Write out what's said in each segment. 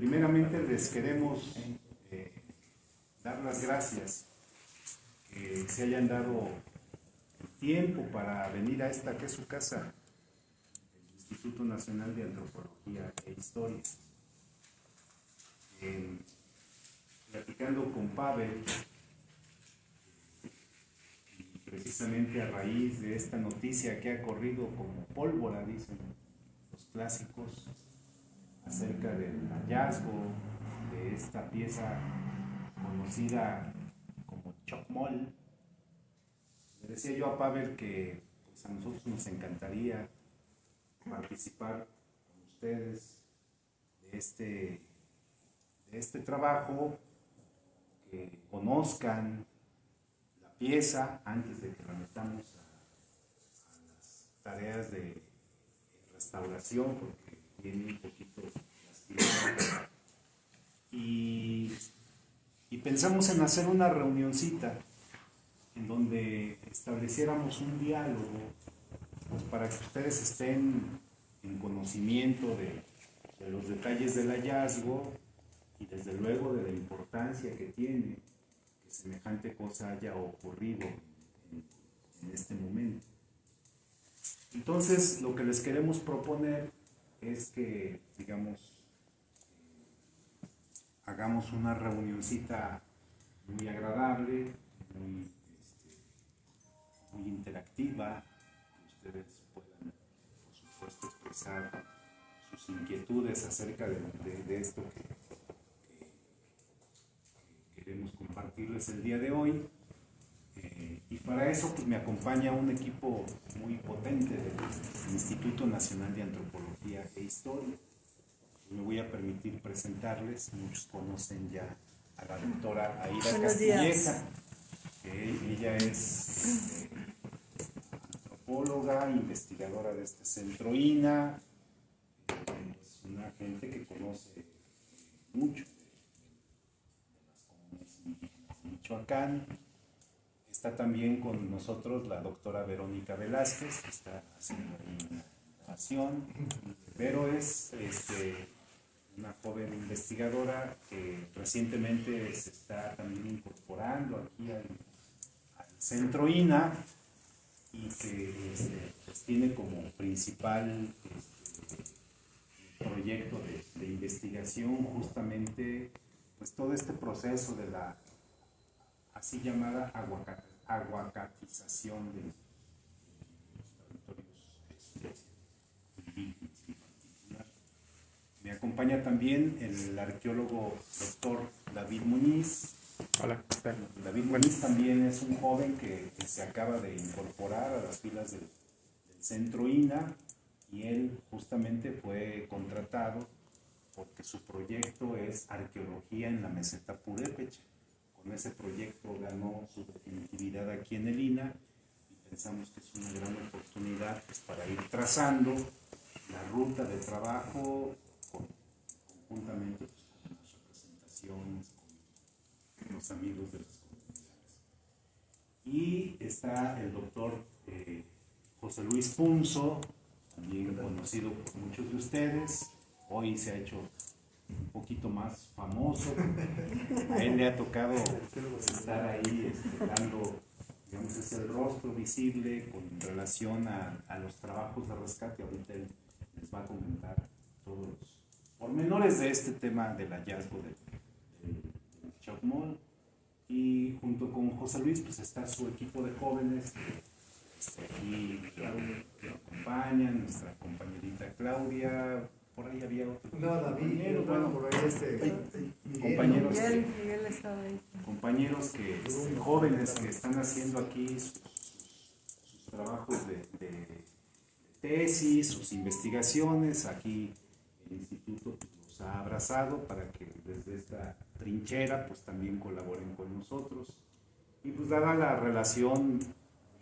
Primeramente les queremos dar las gracias que se hayan dado tiempo para venir a esta que es su casa, el Instituto Nacional de Antropología e Historia. Platicando con Pavel, precisamente a raíz de esta noticia que ha corrido como pólvora, dicen los clásicos, acerca del hallazgo de esta pieza conocida como Chocmol. Le decía yo a Pavel que pues, a nosotros nos encantaría participar con ustedes de este trabajo, que conozcan la pieza antes de que la metamos a las tareas de restauración, porque tiene un poquito lastimada. Y pensamos en hacer una reunioncita en donde estableciéramos un diálogo, pues, para que ustedes estén en conocimiento de los detalles del hallazgo y desde luego de la importancia que tiene que semejante cosa haya ocurrido en este momento. Entonces, lo que les queremos proponer es que, digamos, hagamos una reunioncita muy agradable, muy interactiva, que ustedes puedan, por supuesto, expresar sus inquietudes acerca de esto que queremos compartirles el día de hoy. Y para eso pues, me acompaña un equipo muy potente del Instituto Nacional de Antropología e Historia. Me voy a permitir presentarles, muchos conocen ya a la doctora Aida Castilleja. Ella es antropóloga, investigadora de este centro INA, es una gente que conoce mucho de las comunidades indígenas de Michoacán. Está también con nosotros la doctora Verónica Velázquez, que está haciendo ahí una grabación. Vero es una joven investigadora que recientemente se está también incorporando aquí al centro INA y que pues tiene como principal proyecto de investigación justamente pues todo este proceso de la así llamada aguacatización de los territorios indígenas en particular. Me acompaña también el arqueólogo doctor David Muñiz. Hola. David Muñiz también es un joven que se acaba de incorporar a las filas del centro INA y él justamente fue contratado porque su proyecto es arqueología en la meseta purépecha. Con ese proyecto ganó su definitividad aquí en el INA y pensamos que es una gran oportunidad pues, para ir trazando la ruta de trabajo conjuntamente pues, con las representaciones, con los amigos de las comunidades. Y está el doctor José Luis Punzo, también conocido por muchos de ustedes. Hoy se ha hecho un poquito más famoso. A él le ha tocado estar ahí dando, digamos, es el rostro visible con relación a los trabajos de rescate. Ahorita él les va a comentar todos los pormenores de este tema del hallazgo del Chocmol. Y junto con José Luis pues está su equipo de jóvenes que aquí lo acompañan, nuestra compañerita Claudia. Por ahí había otro. No, David, bueno, por ahí compañeros Miguel estaba ahí. Compañeros jóvenes que están haciendo aquí sus trabajos de tesis, sus investigaciones. Aquí el instituto pues, los ha abrazado para que desde esta trinchera pues también colaboren con nosotros. Y pues dada la relación,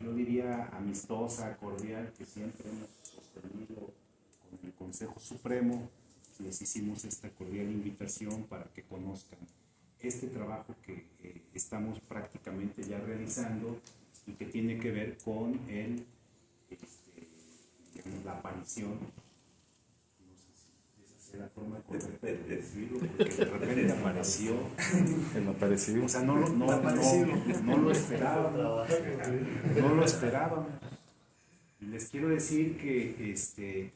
yo diría amistosa, cordial, que siempre hemos sostenido con el Consejo Supremo, les hicimos esta cordial invitación para que conozcan este trabajo que estamos prácticamente ya realizando y que tiene que ver con digamos, la aparición, no sé si es sé la forma correcta de decirlo, porque de repente apareció. El aparecido. O sea, no lo esperábamos. No lo esperábamos. Y les quiero decir que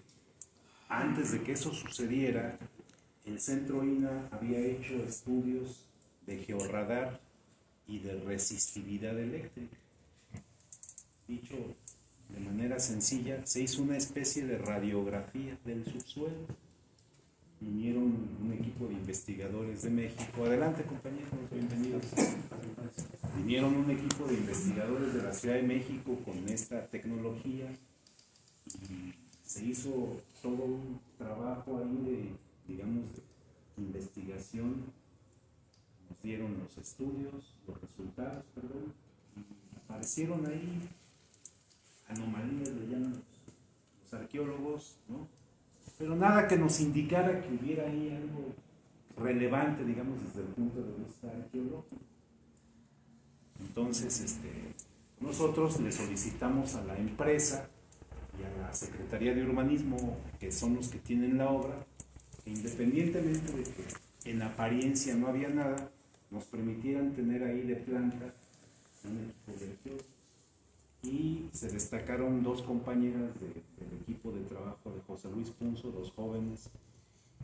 antes de que eso sucediera, el Centro INA había hecho estudios de georradar y de resistividad eléctrica. Dicho de manera sencilla, se hizo una especie de radiografía del subsuelo. Vinieron un equipo de investigadores de México. Adelante, compañeros, bienvenidos. Vinieron un equipo de investigadores de la Ciudad de México con esta tecnología y se hizo todo un trabajo ahí de investigación. Nos dieron los estudios, los resultados, perdón, y aparecieron ahí anomalías, le llaman los arqueólogos, ¿no? Pero nada que nos indicara que hubiera ahí algo relevante, digamos, desde el punto de vista arqueológico. Entonces, nosotros le solicitamos a la empresa y a la Secretaría de Urbanismo, que son los que tienen la obra, que independientemente de que en apariencia no había nada, nos permitieran tener ahí de planta un equipo de arqueólogos. Y se destacaron dos compañeras del equipo de trabajo de José Luis Punzo, dos jóvenes,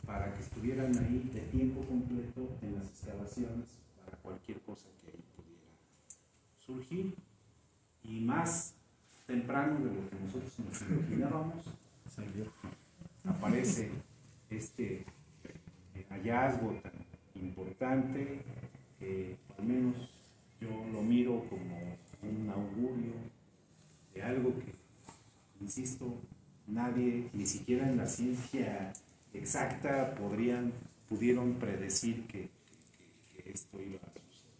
para que estuvieran ahí de tiempo completo en las excavaciones para cualquier cosa que ahí pudiera surgir. Y más temprano de lo que nosotros nos imaginábamos, aparece este hallazgo tan importante que al menos yo lo miro como un augurio de algo que, insisto, nadie, ni siquiera en la ciencia exacta, pudieron predecir que esto iba a suceder.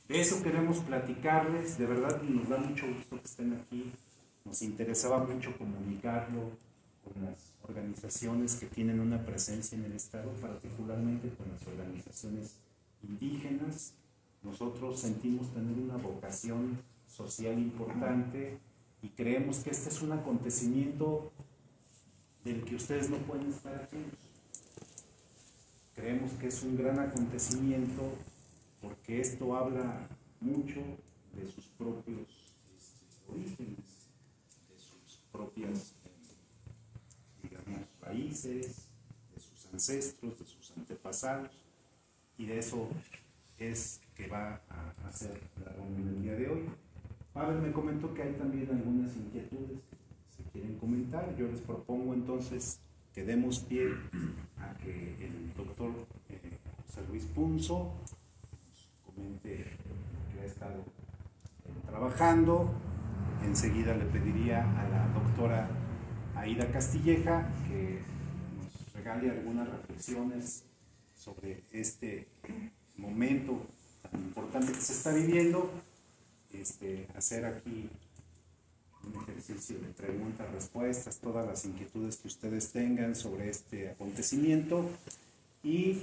De eso queremos platicarles, de verdad nos da mucho gusto que estén aquí, nos interesaba mucho comunicarlo con las organizaciones que tienen una presencia en el Estado, particularmente con las organizaciones indígenas. Nosotros sentimos tener una vocación social importante y creemos que este es un acontecimiento del que ustedes no pueden estar ajenos. Creemos que es un gran acontecimiento porque esto habla mucho de sus propios orígenes, de sus propias, digamos, raíces, de sus ancestros, de sus antepasados, y de eso es que va a hacer la reunión del día de hoy. Pavel me comentó que hay también algunas inquietudes que se quieren comentar. Yo les propongo entonces que demos pie a que el doctor José Luis Punzo nos comente que ha estado trabajando. Enseguida le pediría a la doctora Aida Castilleja que nos regale algunas reflexiones sobre este momento tan importante que se está viviendo. Hacer aquí un ejercicio de preguntas, respuestas, todas las inquietudes que ustedes tengan sobre este acontecimiento y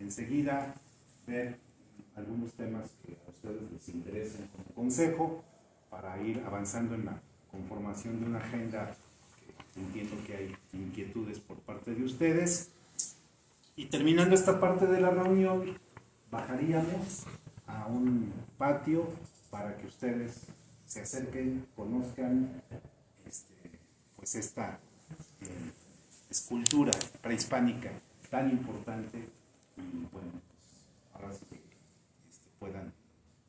enseguida ver algunos temas que a ustedes les interesen como consejo para ir avanzando en la conformación de una agenda que entiendo que hay inquietudes por parte de ustedes. Y terminando esta parte de la reunión, bajaríamos a un patio para que ustedes se acerquen, conozcan pues esta escultura prehispánica tan importante y bueno, pues ahora sí que puedan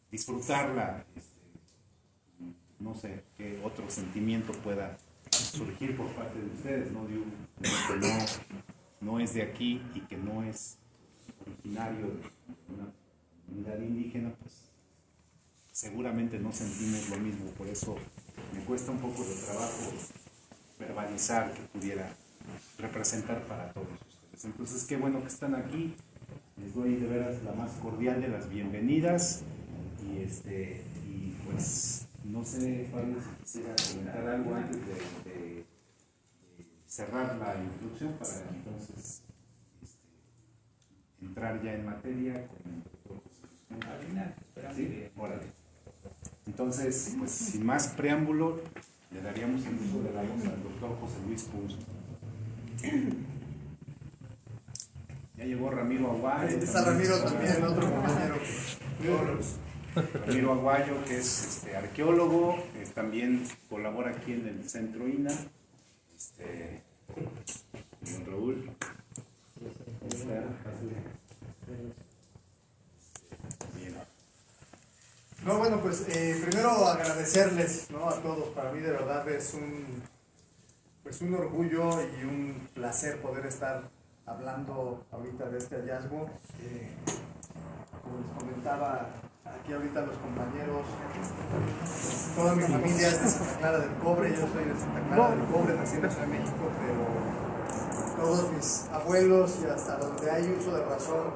disfrutarla, no sé qué otro sentimiento pueda surgir por parte de ustedes, ¿no? De que no es de aquí y que no es originario de una comunidad indígena, pues seguramente no sentimos lo mismo. Por eso me cuesta un poco de trabajo verbalizar que pudiera representar para todos ustedes. Entonces, qué bueno que están aquí. Les doy de veras la más cordial de las bienvenidas y pues no sé, Pablo, si quisiera comentar algo antes de cerrar la introducción para entonces entrar ya en materia con el doctor José Luis. ¿Sí? Órale. Entonces, pues sin más preámbulo, le daríamos el uso de la voz al doctor José Luis Punzo. Ya llegó Ramiro Aguayo. Ahí está Ramiro también, otro compañero. Ramiro Aguayo, que es arqueólogo, también colabora aquí en el Centro INA. Don Raúl. Bien. No, bueno, pues primero agradecerles, ¿no?, a todos. Para mí de verdad es un orgullo y un placer poder estar hablando ahorita de este hallazgo. Como les comentaba aquí ahorita los compañeros, toda mi familia es de Santa Clara del Cobre. Yo soy de Santa Clara del Cobre, nací en la Ciudad de México, pero todos mis abuelos y hasta donde hay uso de razón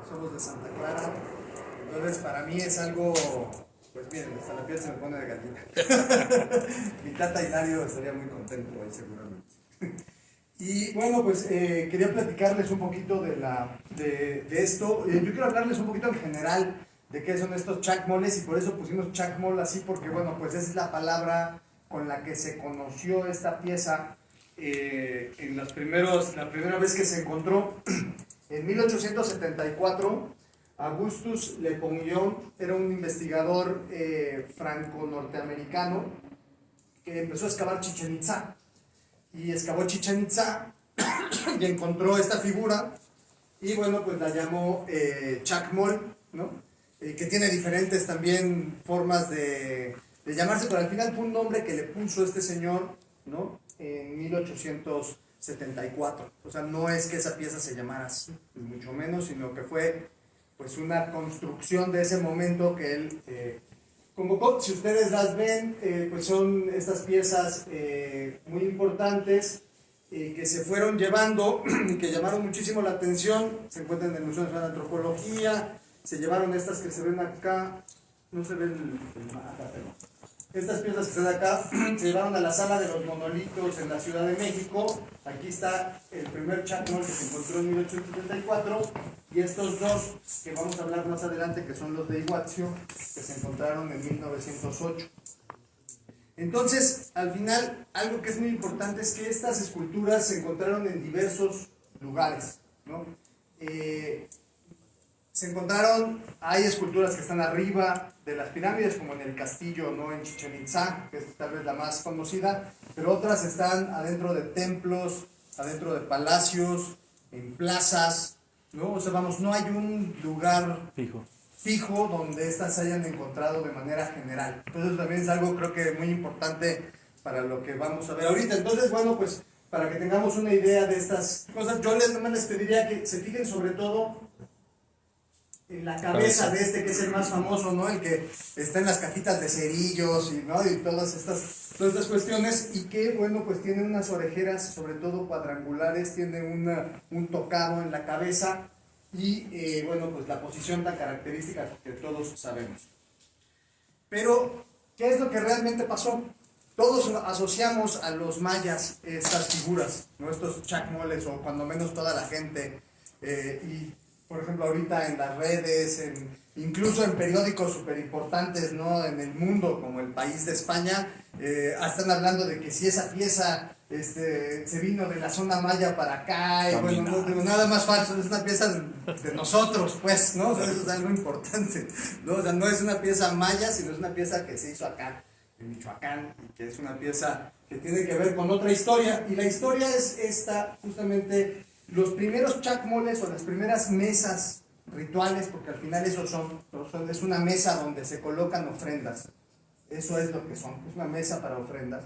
somos de Santa Clara. Entonces para mí es algo, pues miren, hasta la piel se me pone de gallina. Mi tata Hilario estaría muy contento ahí seguramente. Y bueno, pues quería platicarles un poquito de esto. Yo quiero hablarles un poquito en general de qué son estos chacmoles, y por eso pusimos chacmol así, porque bueno, pues esa es la palabra con la que se conoció esta pieza en la primera vez que se encontró. En 1874, Augustus Le Pongyon era un investigador franco-norteamericano que empezó a excavar Chichén Itzá. Y excavó Chichén Itzá y encontró esta figura, y bueno, pues la llamó chacmol, ¿no? Que tiene diferentes también formas de llamarse, pero al final fue un nombre que le puso este señor, ¿no?, en 1874. O sea, no es que esa pieza se llamara así, ni mucho menos, sino que fue pues una construcción de ese momento que él convocó. Si ustedes las ven, pues son estas piezas muy importantes que se fueron llevando y que llamaron muchísimo la atención. Se encuentran en el Museo Nacional de Antropología. Se llevaron estas que se ven acá, no se ven el mapa, pero estas piezas que están acá, se llevaron a la Sala de los Monolitos en la Ciudad de México. Aquí está el primer chacmol que se encontró en 1874, y estos dos que vamos a hablar más adelante, que son los de Iguazio, que se encontraron en 1908. Entonces, al final, algo que es muy importante es que estas esculturas se encontraron en diversos lugares, ¿no? Se encontraron, hay esculturas que están arriba de las pirámides, como en el castillo, ¿no?, en Chichén Itzá, que es tal vez la más conocida, pero otras están adentro de templos, adentro de palacios, en plazas, ¿no? O sea, vamos, no hay un lugar fijo donde estas se hayan encontrado de manera general. Entonces también es algo, creo que muy importante para lo que vamos a ver ahorita. Entonces, bueno, pues para que tengamos una idea de estas cosas, yo nomás les pediría que se fijen sobre todo en la cabeza de este, que es el más famoso, ¿no?, el que está en las cajitas de cerillos y, ¿no?, y todas estas cuestiones, y que, bueno, pues tiene unas orejeras, sobre todo cuadrangulares, tiene un tocado en la cabeza, y, bueno, pues la posición tan característica que todos sabemos. Pero, ¿qué es lo que realmente pasó? Todos asociamos a los mayas estas figuras, ¿no?, estos chacmoles, o cuando menos toda la gente, y por ejemplo ahorita en las redes, incluso en periódicos súper importantes, ¿no?, en el mundo, como El País de España, están hablando de que si esa pieza se vino de la zona maya para acá, y bueno, no tengo nada más falso, es una pieza de nosotros, pues, ¿no? O sea, eso es algo importante, ¿no? O sea, no es una pieza maya, sino es una pieza que se hizo acá, en Michoacán, y que es una pieza que tiene que ver con otra historia, y la historia es esta, justamente. Los primeros chacmoles, o las primeras mesas rituales, porque al final eso es una mesa donde se colocan ofrendas, eso es lo que son, es una mesa para ofrendas,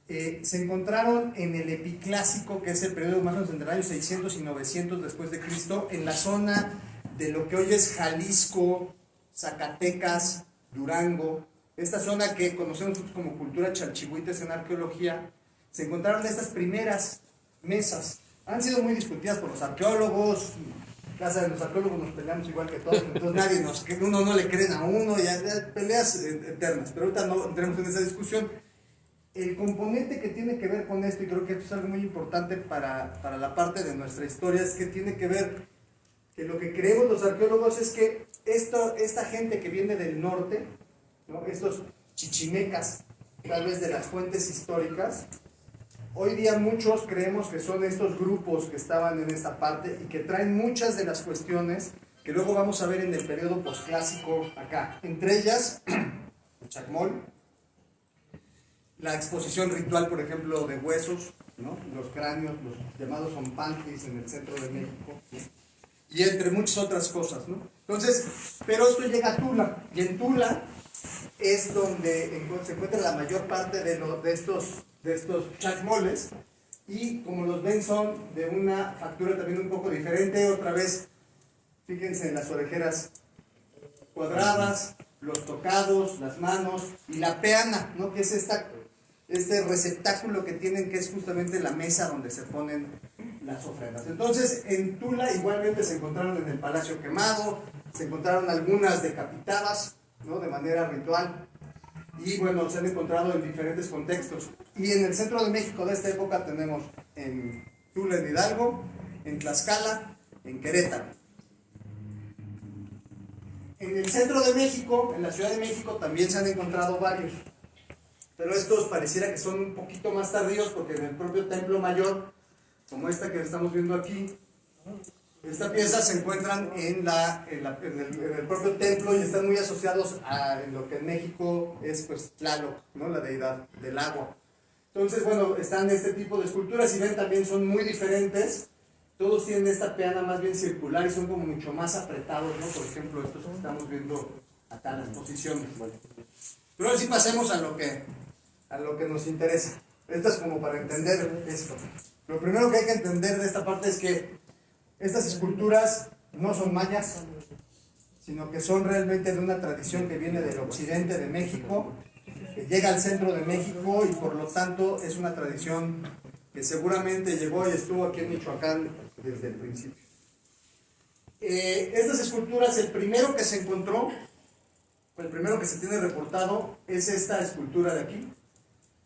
se encontraron en el Epiclásico, que es el periodo más o menos entre los años 600 y 900 después de Cristo, en la zona de lo que hoy es Jalisco, Zacatecas, Durango, esta zona que conocemos como cultura chalchihuites en arqueología. Se encontraron estas primeras mesas. Han sido muy discutidas por los arqueólogos. Ya saben, los arqueólogos nos peleamos igual que todos, entonces uno no le creen a uno, ya peleas eternas, pero ahorita no entremos en esa discusión. El componente que tiene que ver con esto, y creo que esto es algo muy importante para la parte de nuestra historia, es que tiene que ver, que lo que creemos los arqueólogos es que esta gente que viene del norte, ¿no?, estos chichimecas, tal vez de las fuentes históricas, hoy día muchos creemos que son estos grupos que estaban en esta parte y que traen muchas de las cuestiones que luego vamos a ver en el periodo posclásico acá. Entre ellas, el chacmol, la exposición ritual, por ejemplo, de huesos, ¿no? Los cráneos, los llamados zompantlis en el centro de México, ¿no? Y entre muchas otras cosas, ¿no? Entonces, pero esto llega a Tula, y en Tula es donde se encuentra la mayor parte de estos chacmoles, y como los ven son de una factura también un poco diferente. Otra vez, fíjense en las orejeras cuadradas, los tocados, las manos y la peana, ¿no? Que es este receptáculo que tienen, que es justamente la mesa donde se ponen las ofrendas. Entonces, en Tula igualmente se encontraron en el Palacio Quemado, se encontraron algunas decapitadas, ¿no? De manera ritual, y bueno, se han encontrado en diferentes contextos. Y en el centro de México de esta época tenemos en Tula, en Hidalgo, en Tlaxcala, en Querétaro. En el centro de México, en la Ciudad de México, también se han encontrado varios, pero estos pareciera que son un poquito más tardíos, porque en el propio Templo Mayor, como esta que estamos viendo aquí, esta pieza se encuentran en el propio templo y están muy asociados a lo que en México es pues Tlaloc, ¿no? La deidad del agua. Entonces, bueno, están este tipo de esculturas, y ven también son muy diferentes. Todos tienen esta peana más bien circular y son como mucho más apretados, ¿no? Por ejemplo, estos que estamos viendo acá en las posiciones. Pero ahora sí pasemos a lo que nos interesa. Esto es como para entender esto. Lo primero que hay que entender de esta parte es que estas esculturas no son mayas, sino que son realmente de una tradición que viene del occidente de México, que llega al centro de México, y por lo tanto es una tradición que seguramente llegó y estuvo aquí en Michoacán desde el principio. Estas esculturas, el primero que se encontró, el primero que se tiene reportado, es esta escultura de aquí.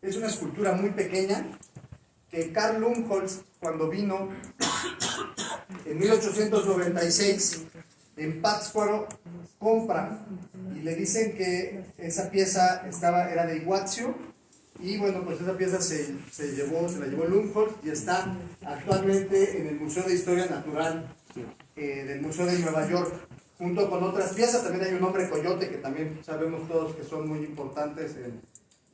Es una escultura muy pequeña que Carl Lumholtz, cuando vino en 1896 en Pátzcuaro, compra, y le dicen que esa pieza era de Iguazio, y bueno, pues esa pieza se la llevó Lumholtz, y está actualmente en el Museo de Historia Natural del Museo de Nueva York, junto con otras piezas. También hay un hombre coyote que también sabemos todos que son muy importantes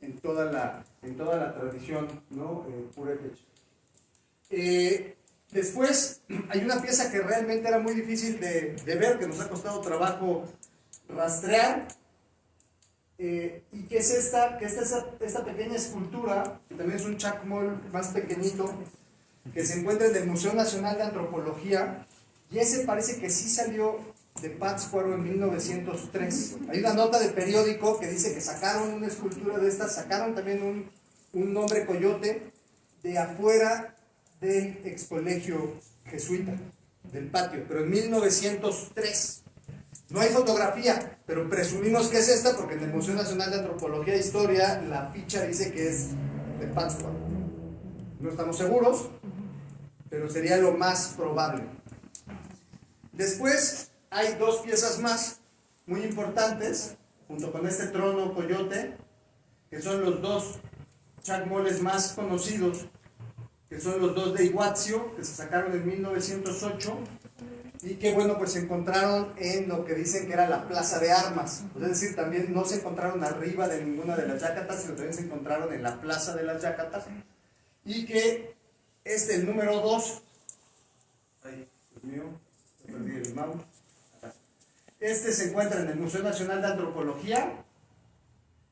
en toda la tradición, ¿no? Purépecha. Después hay una pieza que realmente era muy difícil de ver, que nos ha costado trabajo rastrear, y que es esta pequeña escultura, que también es un chacmol más pequeñito, que se encuentra en el Museo Nacional de Antropología, y ese parece que sí salió de Pátzcuaro en 1903. Hay una nota de periódico que dice que sacaron una escultura de estas, sacaron también un hombre coyote de afuera del ex colegio jesuita, del patio, pero en 1903. No hay fotografía, pero presumimos que es esta, porque en el Museo Nacional de Antropología e Historia la ficha dice que es de Pátzcuaro. No estamos seguros, pero sería lo más probable. Después hay dos piezas más muy importantes, junto con este trono coyote, que son los dos chacmoles más conocidos, que son los dos de Iguazio, que se sacaron en 1908, y que bueno, pues se encontraron en lo que dicen que era la Plaza de Armas. Es decir, también no se encontraron arriba de ninguna de las yacatas, sino también se encontraron en la Plaza de las Yacatas, y que el número 2, ay, Dios mío, perdí el mouse. Se encuentra en el Museo Nacional de Antropología,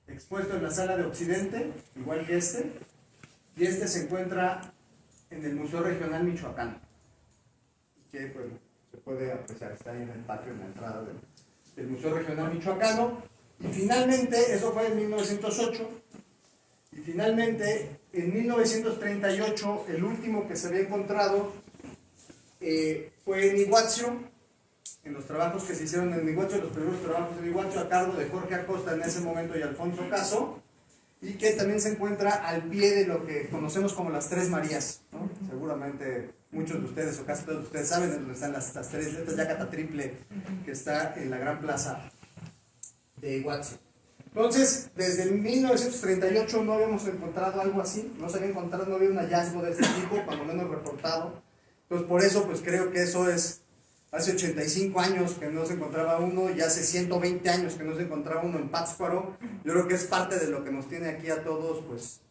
expuesto en la Sala de Occidente, igual que y se encuentra en el Museo Regional Michoacán, que bueno, se puede apreciar, está ahí en el patio, en la entrada del Museo Regional Michoacano. Y finalmente, eso fue en 1908, y finalmente en 1938 el último que se había encontrado fue en Iguazio, en los trabajos que se hicieron en Iguazio, los primeros trabajos en Iguazio, a cargo de Jorge Acosta en ese momento y Alfonso Caso, y que también se encuentra al pie de lo que conocemos como las Tres Marías, ¿no? Seguramente muchos de ustedes, o casi todos de ustedes, saben dónde están esta yacata triple que está en la gran plaza de Iguazio. Entonces, desde 1938 no habíamos encontrado algo así, no se había encontrado, no había un hallazgo de este tipo, cuando menos reportado. Entonces, por eso, pues creo que eso es, hace 85 años que no se encontraba uno, y hace 120 años que no se encontraba uno en Pátzcuaro. Yo creo que es parte de lo que nos tiene aquí a todos, pues,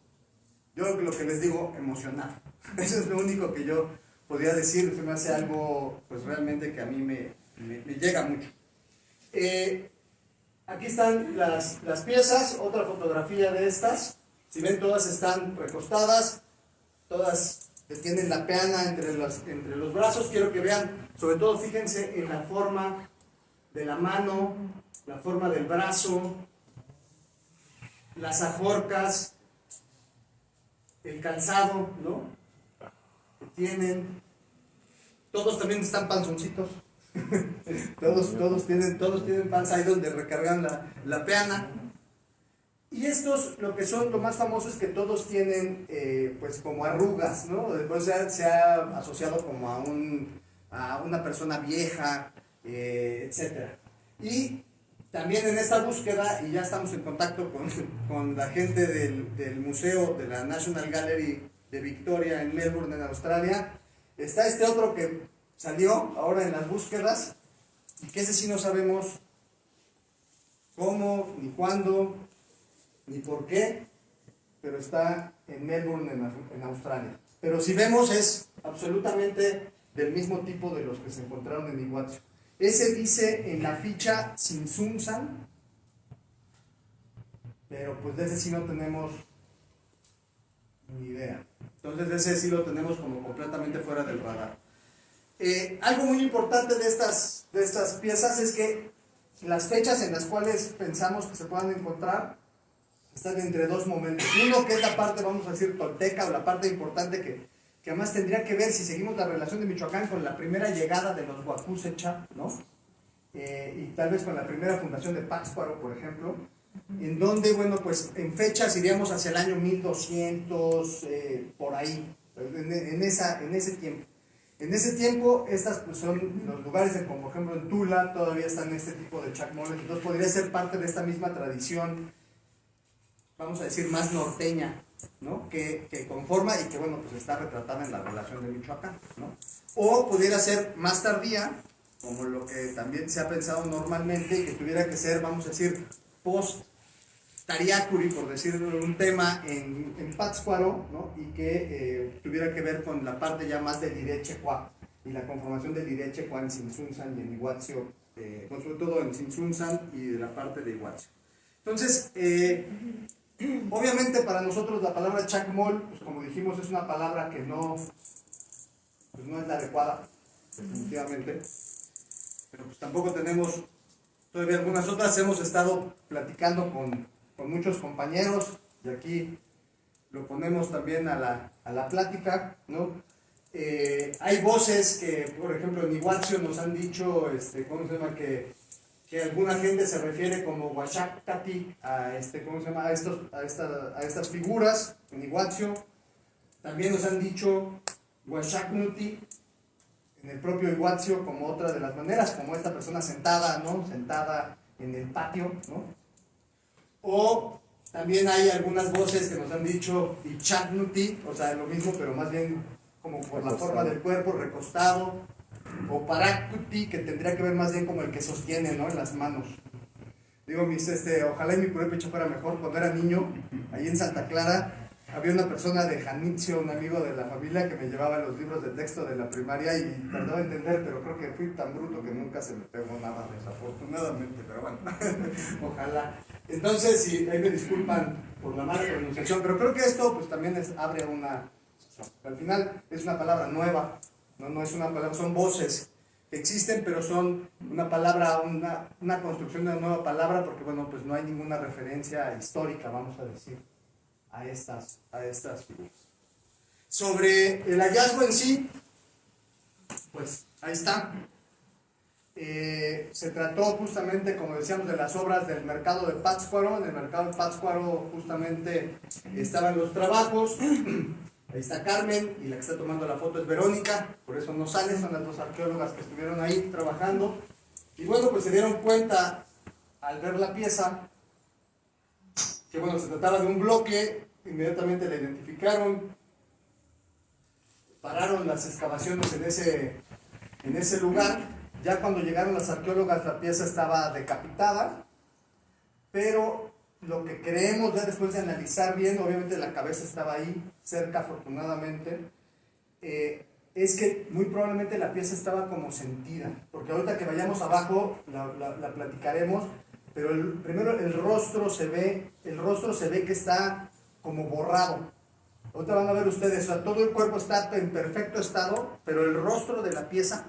yo creo que lo que les digo, emocionado. Eso es lo único que yo podría decir, se me hace algo, pues realmente que a mí me llega mucho. Aquí están las piezas, otra fotografía de estas. Si ven, todas están recostadas, todas tienen la peana entre los brazos. Quiero que vean, sobre todo fíjense en la forma de la mano, la forma del brazo, las ajorcas, el calzado, ¿no? Que tienen. Todos también están panzoncitos. todos tienen panza ahí donde recargan la peana. Y estos, lo que son lo más famoso es que todos tienen pues como arrugas, ¿no? Después se ha asociado como a una persona vieja, etc. Y también en esta búsqueda, y ya estamos en contacto con la gente del museo de la National Gallery de Victoria en Melbourne, en Australia, está este otro que salió ahora en las búsquedas, y que ese sí no sabemos cómo, ni cuándo, ni por qué, pero está en Melbourne, en Australia. Pero si vemos, es absolutamente del mismo tipo de los que se encontraron en Iguazú. Ese dice en la ficha Tzintzuntzan, pero pues de ese sí no tenemos ni idea. Entonces ese sí lo tenemos como completamente fuera del radar. Algo muy importante de estas piezas es que las fechas en las cuales pensamos que se puedan encontrar están entre dos momentos. Uno, que es la parte, vamos a decir, tolteca, o la parte importante que además tendría que ver, si seguimos la relación de Michoacán, con la primera llegada de los Huacusecha, ¿no? Y tal vez con la primera fundación de Pátzcuaro, por ejemplo, en donde, bueno, pues en fechas iríamos hacia el año 1200, por ahí, en ese tiempo. En ese tiempo, estas pues, son los lugares, como por ejemplo en Tula, todavía están este tipo de chacmoles, entonces podría ser parte de esta misma tradición, vamos a decir, más norteña, ¿no? Que conforma y que, bueno, pues está retratada en la relación de Michoacán, ¿no? O pudiera ser más tardía, como lo que también se ha pensado normalmente, y que tuviera que ser, vamos a decir, post Tariacuri, por decir un tema, en Pátzcuaro, ¿no? Y que tuviera que ver con la parte ya más del Irechecuá y la conformación del Irechecuá en Tzintzuntzan y en Iguazú, sobre todo en Tzintzuntzan y de la parte de Iguazú. Entonces, obviamente para nosotros la palabra chacmol, pues como dijimos, es una palabra que pues no es la adecuada, definitivamente, pero pues tampoco tenemos todavía algunas otras. Hemos estado platicando con muchos compañeros, y aquí lo ponemos también a la plática, ¿no? Hay voces que, por ejemplo, en Iguazú nos han dicho, ¿cómo se llama? Que alguna gente se refiere como Huachactati ¿cómo se llama? A estas figuras en Iguazú. También nos han dicho Huachacnuti en el propio Iguazú como otra de las maneras, como esta persona sentada, ¿no? Sentada en el patio, ¿no? O también hay algunas voces que nos han dicho Ichacnuti, o sea, lo mismo, pero más bien como por la forma del cuerpo, recostado. O Paractuti, que tendría que ver más bien como el que sostiene, ¿no? En las manos. Digo, ojalá y mi purépecha fuera mejor. Cuando era niño, ahí en Santa Clara, había una persona de Janitzio, un amigo de la familia, que me llevaba los libros de texto de la primaria y tardaba en entender, pero creo que fui tan bruto que nunca se me pegó nada, desafortunadamente, pero bueno, ojalá. Entonces, sí, ahí me disculpan por la mala pronunciación, pero creo que esto pues también abre una... Al final es una palabra nueva, no es una palabra, son voces que existen, pero son una palabra, una construcción de una nueva palabra, porque bueno, pues no hay ninguna referencia histórica, vamos a decir, a estas figuras. Sobre el hallazgo en sí, pues ahí está. Se trató justamente, como decíamos, de las obras del mercado de Pátzcuaro. En el mercado de Pátzcuaro justamente estaban los trabajos. Ahí está Carmen, y la que está tomando la foto es Verónica, por eso no sale, son las dos arqueólogas que estuvieron ahí trabajando. Y bueno, pues se dieron cuenta al ver la pieza que bueno, se trataba de un bloque, inmediatamente la identificaron, pararon las excavaciones en ese lugar. Ya cuando llegaron las arqueólogas, la pieza estaba decapitada, pero lo que creemos ya después de analizar bien, obviamente la cabeza estaba ahí, cerca afortunadamente, es que muy probablemente la pieza estaba como sentida, porque ahorita que vayamos abajo la platicaremos, pero primero el rostro se ve que está como borrado. Ahorita van a ver ustedes, o sea, todo el cuerpo está en perfecto estado, pero el rostro de la pieza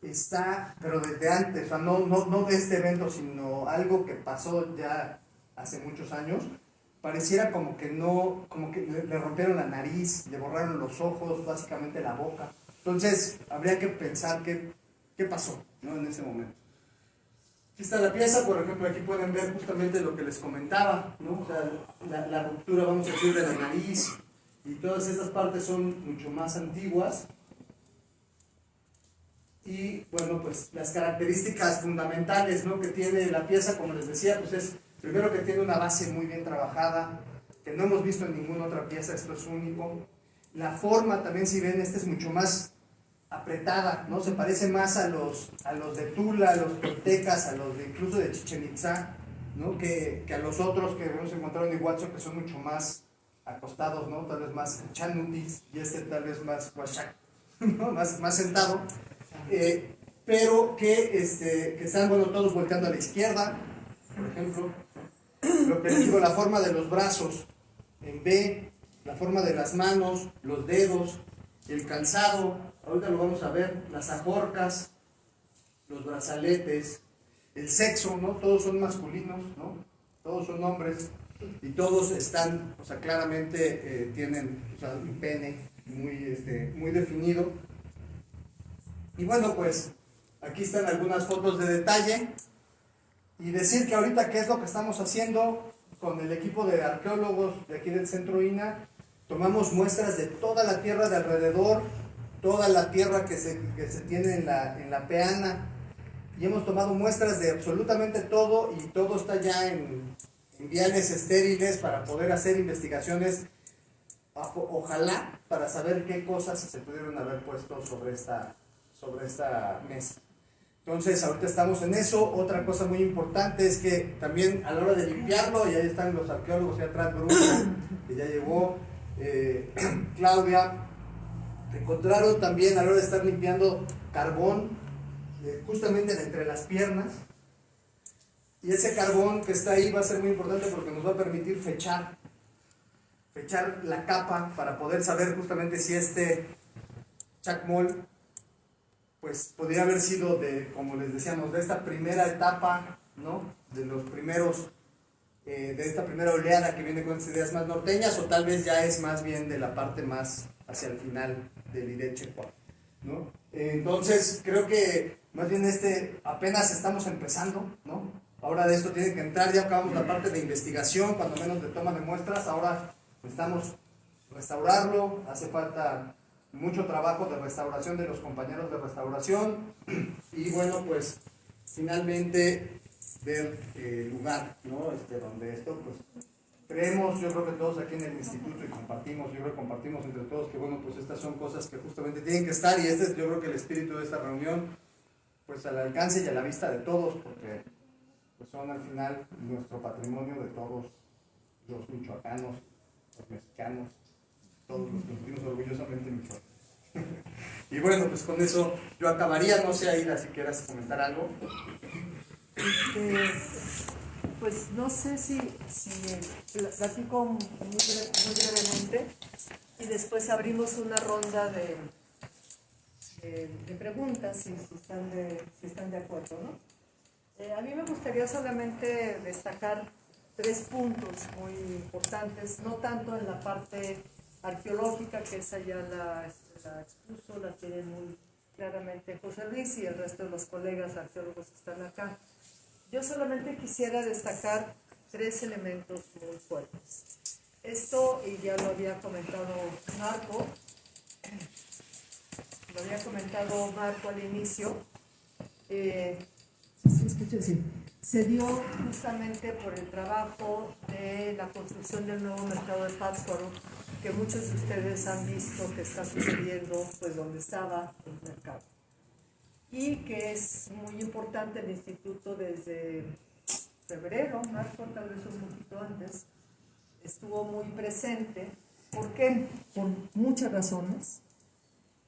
está, pero desde antes, o sea, no de este evento, sino algo que pasó ya hace muchos años. Pareciera como que no, como que le rompieron la nariz, le borraron los ojos, básicamente la boca. Entonces, habría que pensar qué pasó, ¿no? En ese momento. Aquí está la pieza, por ejemplo, aquí pueden ver justamente lo que les comentaba, ¿no? O sea, la ruptura, vamos a decir, de la nariz, y todas estas partes son mucho más antiguas. Y bueno, pues las características fundamentales, ¿no?, que tiene la pieza, como les decía, pues es primero que tiene una base muy bien trabajada, que no hemos visto en ninguna otra pieza, esto es único. La forma también, si ven, esta es mucho más apretada, ¿no? Se parece más a los de Tula, a los toltecas, a los de incluso de Chichén Itzá, ¿no?, que a los otros que hemos encontrado en Iguacho, que son mucho más acostados, ¿no? Tal vez más chanutis, y este tal vez más huachac, ¿no? más sentado. Pero que están, bueno, todos volteando a la izquierda, por ejemplo. Lo que les digo, la forma de los brazos en B, la forma de las manos, los dedos, el calzado, ahorita lo vamos a ver, las ajorcas, los brazaletes, el sexo, ¿no? Todos son masculinos, ¿no? Todos son hombres y todos están, o sea, claramente tienen, o sea, un pene muy definido. Y bueno, pues aquí están algunas fotos de detalle. Y decir que ahorita qué es lo que estamos haciendo con el equipo de arqueólogos de aquí del Centro INA. Tomamos muestras de toda la tierra de alrededor, toda la tierra que se tiene en la peana, y hemos tomado muestras de absolutamente todo, y todo está ya en viales estériles para poder hacer investigaciones, ojalá, para saber qué cosas se pudieron haber puesto sobre esta mesa. Entonces, ahorita estamos en eso. Otra cosa muy importante es que también a la hora de limpiarlo, y ahí están los arqueólogos de atrás, Bruno, que ya llegó, Claudia, encontraron también a la hora de estar limpiando carbón, justamente entre las piernas. Y ese carbón que está ahí va a ser muy importante porque nos va a permitir fechar la capa para poder saber justamente si este chacmol pues podría haber sido como les decíamos, de esta primera etapa, ¿no? De los primeros, de esta primera oleada que viene con estas ideas más norteñas, o tal vez ya es más bien de la parte más hacia el final del Ireche, ¿no? Entonces, creo que más bien apenas estamos empezando, ¿no? Ahora de esto tiene que entrar, ya acabamos la parte de investigación, cuando menos de toma de muestras, ahora necesitamos restaurarlo, hace falta mucho trabajo de restauración de los compañeros de restauración, y bueno, pues finalmente ver el lugar, ¿no? Donde esto, pues creemos, yo creo que todos aquí en el instituto, y compartimos entre todos que bueno, pues estas son cosas que justamente tienen que estar, y este es, yo creo que el espíritu de esta reunión, pues al alcance y a la vista de todos, porque pues son al final nuestro patrimonio de todos los michoacanos, los mexicanos, todos los que nos sentimos orgullosamente michoacanos. Y bueno, pues con eso yo acabaría. No sé, Aida, si quieras comentar algo. Pues no sé si platico muy brevemente, y después abrimos una ronda de preguntas, si están de acuerdo, ¿no? A mí me gustaría solamente destacar 3 puntos muy importantes, no tanto en la parte arqueológica, que esa ya la expuso, la tiene muy claramente José Luis y el resto de los colegas arqueólogos que están acá. Yo solamente quisiera destacar 3 elementos muy fuertes. Esto, y ya lo había comentado Marco al inicio. ¿Sí escucha? Sí. se dio justamente por el trabajo de la construcción del nuevo mercado de Pátzcuaro, que muchos de ustedes han visto que está sucediendo pues donde estaba el mercado. Y que es muy importante el instituto desde febrero, marzo, tal vez un poquito antes, estuvo muy presente. ¿Por qué? Por muchas razones.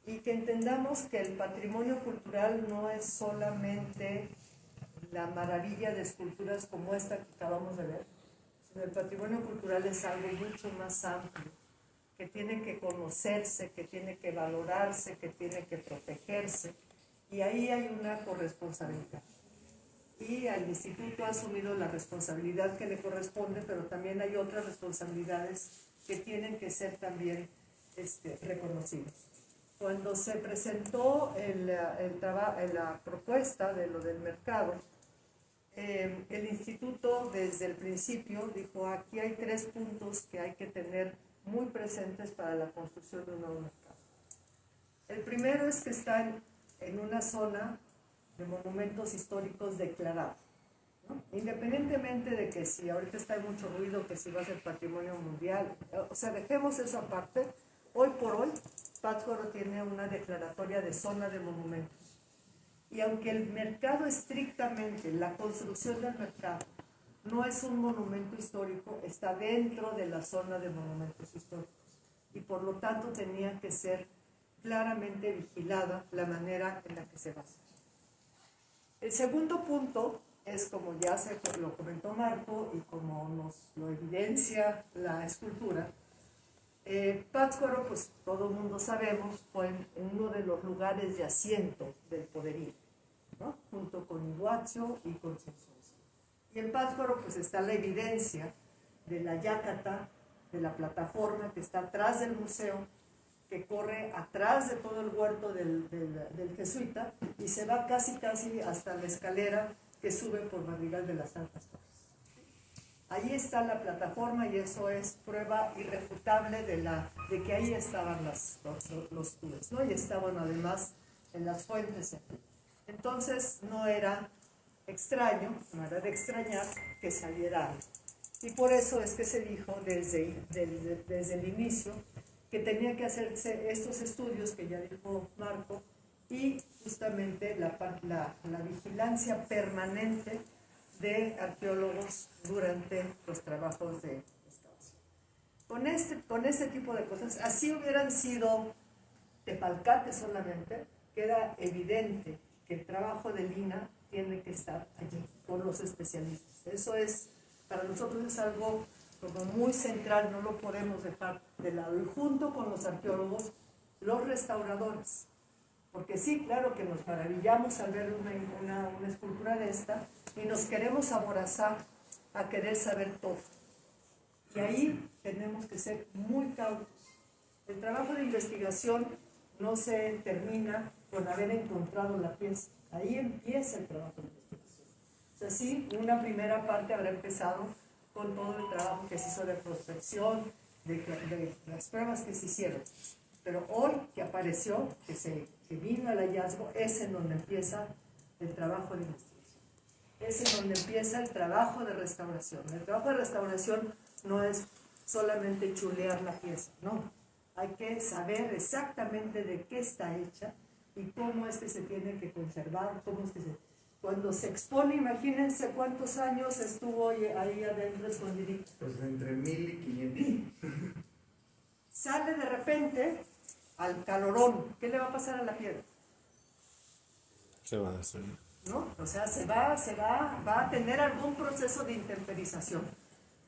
Y que entendamos que el patrimonio cultural no es solamente la maravilla de esculturas como esta que acabamos de ver, sino el patrimonio cultural es algo mucho más amplio, que tiene que conocerse, que tiene que valorarse, que tiene que protegerse, y ahí hay una corresponsabilidad. Y el instituto ha asumido la responsabilidad que le corresponde, pero también hay otras responsabilidades que tienen que ser también reconocidas. Cuando se presentó la propuesta de lo del mercado, el instituto desde el principio dijo, aquí hay 3 puntos que hay que tener muy presentes para la construcción de un nuevo mercado. El primero es que están en una zona de monumentos históricos declarados, ¿no? Independientemente de que si ahorita está mucho ruido, que si va a ser patrimonio mundial, o sea, dejemos eso aparte. Hoy por hoy, Pátzcuaro tiene una declaratoria de zona de monumentos. Y aunque el mercado estrictamente, la construcción del mercado, no es un monumento histórico, está dentro de la zona de monumentos históricos. Y por lo tanto tenía que ser claramente vigilada la manera en la que se va a hacer. El segundo punto es, como ya lo comentó Marco y como nos lo evidencia la escultura, Pátzcuaro, pues todo el mundo sabemos, fue uno de los lugares de asiento del poderío, ¿no? Junto con Iguazio y con Sonsoles. Y en Pátzcuaro pues está la evidencia de la yacata, de la plataforma que está atrás del museo, que corre atrás de todo el huerto del jesuita y se va casi hasta la escalera que sube por Madrigal de las Santas Torres. Ahí está la plataforma y eso es prueba irrefutable de que ahí estaban los tours, ¿no? Y estaban además en las fuentes. Entonces no era extraño, no era de extrañar que saliera algo. Y por eso es que se dijo desde el inicio que tenía que hacerse estos estudios que ya dijo Marco y justamente la vigilancia permanente de arqueólogos durante los trabajos de excavación. Con este tipo de cosas, así hubieran sido Tepalcate solamente, queda evidente que el trabajo de Lina tiene que estar allí por los especialistas. Eso es, para nosotros es algo como muy central, no lo podemos dejar de lado. Y junto con los arqueólogos, los restauradores. Porque sí, claro que nos maravillamos al ver una escultura de esta y nos queremos aborazar a querer saber todo. Y ahí tenemos que ser muy cautos. El trabajo de investigación no se termina con haber encontrado la pieza. Ahí empieza el trabajo de investigación. O sea, sí, una primera parte habrá empezado con todo el trabajo que se hizo de prospección, de las pruebas que se hicieron. Pero hoy que apareció, que vino el hallazgo, es en donde empieza el trabajo de investigación. Es en donde empieza el trabajo de restauración. El trabajo de restauración no es solamente chulear la pieza, no. Hay que saber exactamente de qué está hecha y cómo es que se tiene que conservar, cuando se expone, imagínense cuántos años estuvo ahí adentro escondidito. Pues entre 1000 y 500. Sale de repente al calorón. ¿Qué le va a pasar a la piedra? Se va a destruir. ¿No? O sea, va a tener algún proceso de intemperización.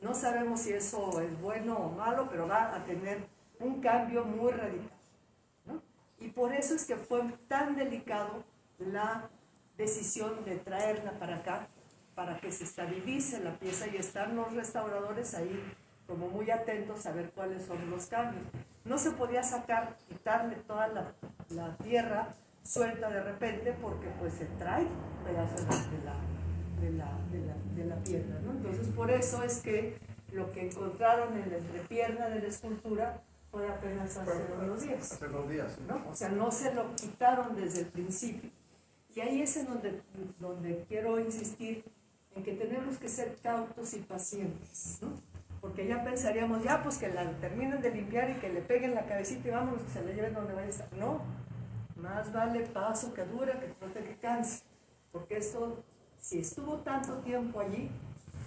No sabemos si eso es bueno o malo, pero va a tener un cambio muy radical, ¿no? Y por eso es que fue tan delicado la decisión de traerla para acá, para que se estabilice la pieza y están los restauradores ahí como muy atentos a ver cuáles son los cambios. No se podía quitarle toda la tierra suelta de repente porque pues se trae pedazos de la piedra, ¿no? Entonces por eso es que lo que encontraron en la entrepierna de la escultura fue apenas hace unos días. Hace 2 días, ¿no? O sea, no se lo quitaron desde el principio. Y ahí es en donde quiero insistir en que tenemos que ser cautos y pacientes, ¿no? Porque ya pensaríamos, ya pues que la terminen de limpiar y que le peguen la cabecita y vámonos, que se le lleven donde vaya a estar. No, más vale paso que dura que trote que canse, porque esto, si estuvo tanto tiempo allí,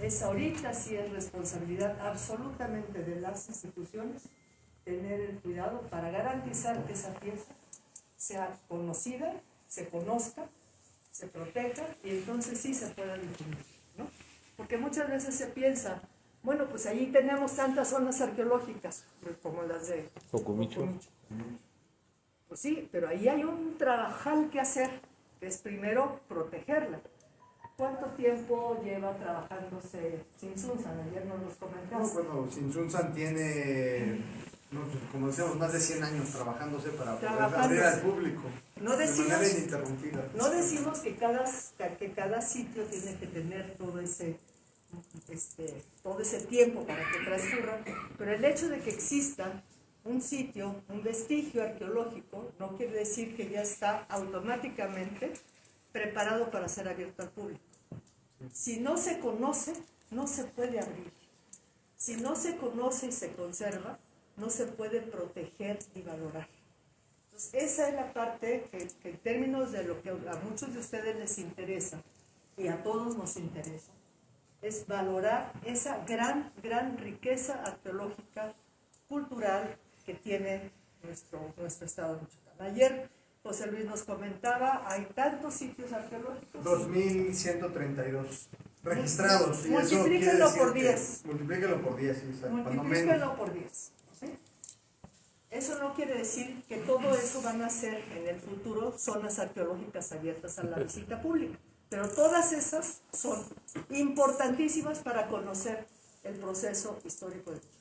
es ahorita sí es responsabilidad absolutamente de las instituciones tener el cuidado para garantizar que esa pieza sea conocida, se conozca, se proteja y entonces sí se pueda difundir, ¿no? Porque muchas veces se piensa, bueno, pues allí tenemos tantas zonas arqueológicas, como las de Cocomicho. Pues sí, pero ahí hay un trabajal que hacer, que es primero protegerla. ¿Cuánto tiempo lleva trabajándose Tzintzuntzan? Ayer nos los comentaste. Bueno, Tzintzuntzan tiene, no, como decíamos, más de 100 años trabajándose para poder abrir al público No de decimos, manera ininterrumpida. no decimos que cada sitio tiene que tener todo ese tiempo para que transcurra, pero el hecho de que exista un sitio, un vestigio arqueológico, no quiere decir que ya está automáticamente preparado para ser abierto al público. Si no se conoce, no se puede abrir. Si no se conoce y se conserva, no se puede proteger y valorar. Entonces, esa es la parte que en términos de lo que a muchos de ustedes les interesa y a todos nos interesa, es valorar esa gran riqueza arqueológica, cultural que tiene nuestro estado de Michoacán. Ayer José Luis nos comentaba, hay tantos sitios arqueológicos. 2.132 registrados. Y Multiplíquenlo por 10. Multiplíquenlo por 10, sí, Multiplíquenlo por 10. ¿Sí? Eso no quiere decir que todo eso van a ser en el futuro zonas arqueológicas abiertas a la visita pública. Pero todas esas son importantísimas para conocer el proceso histórico de Michoacán.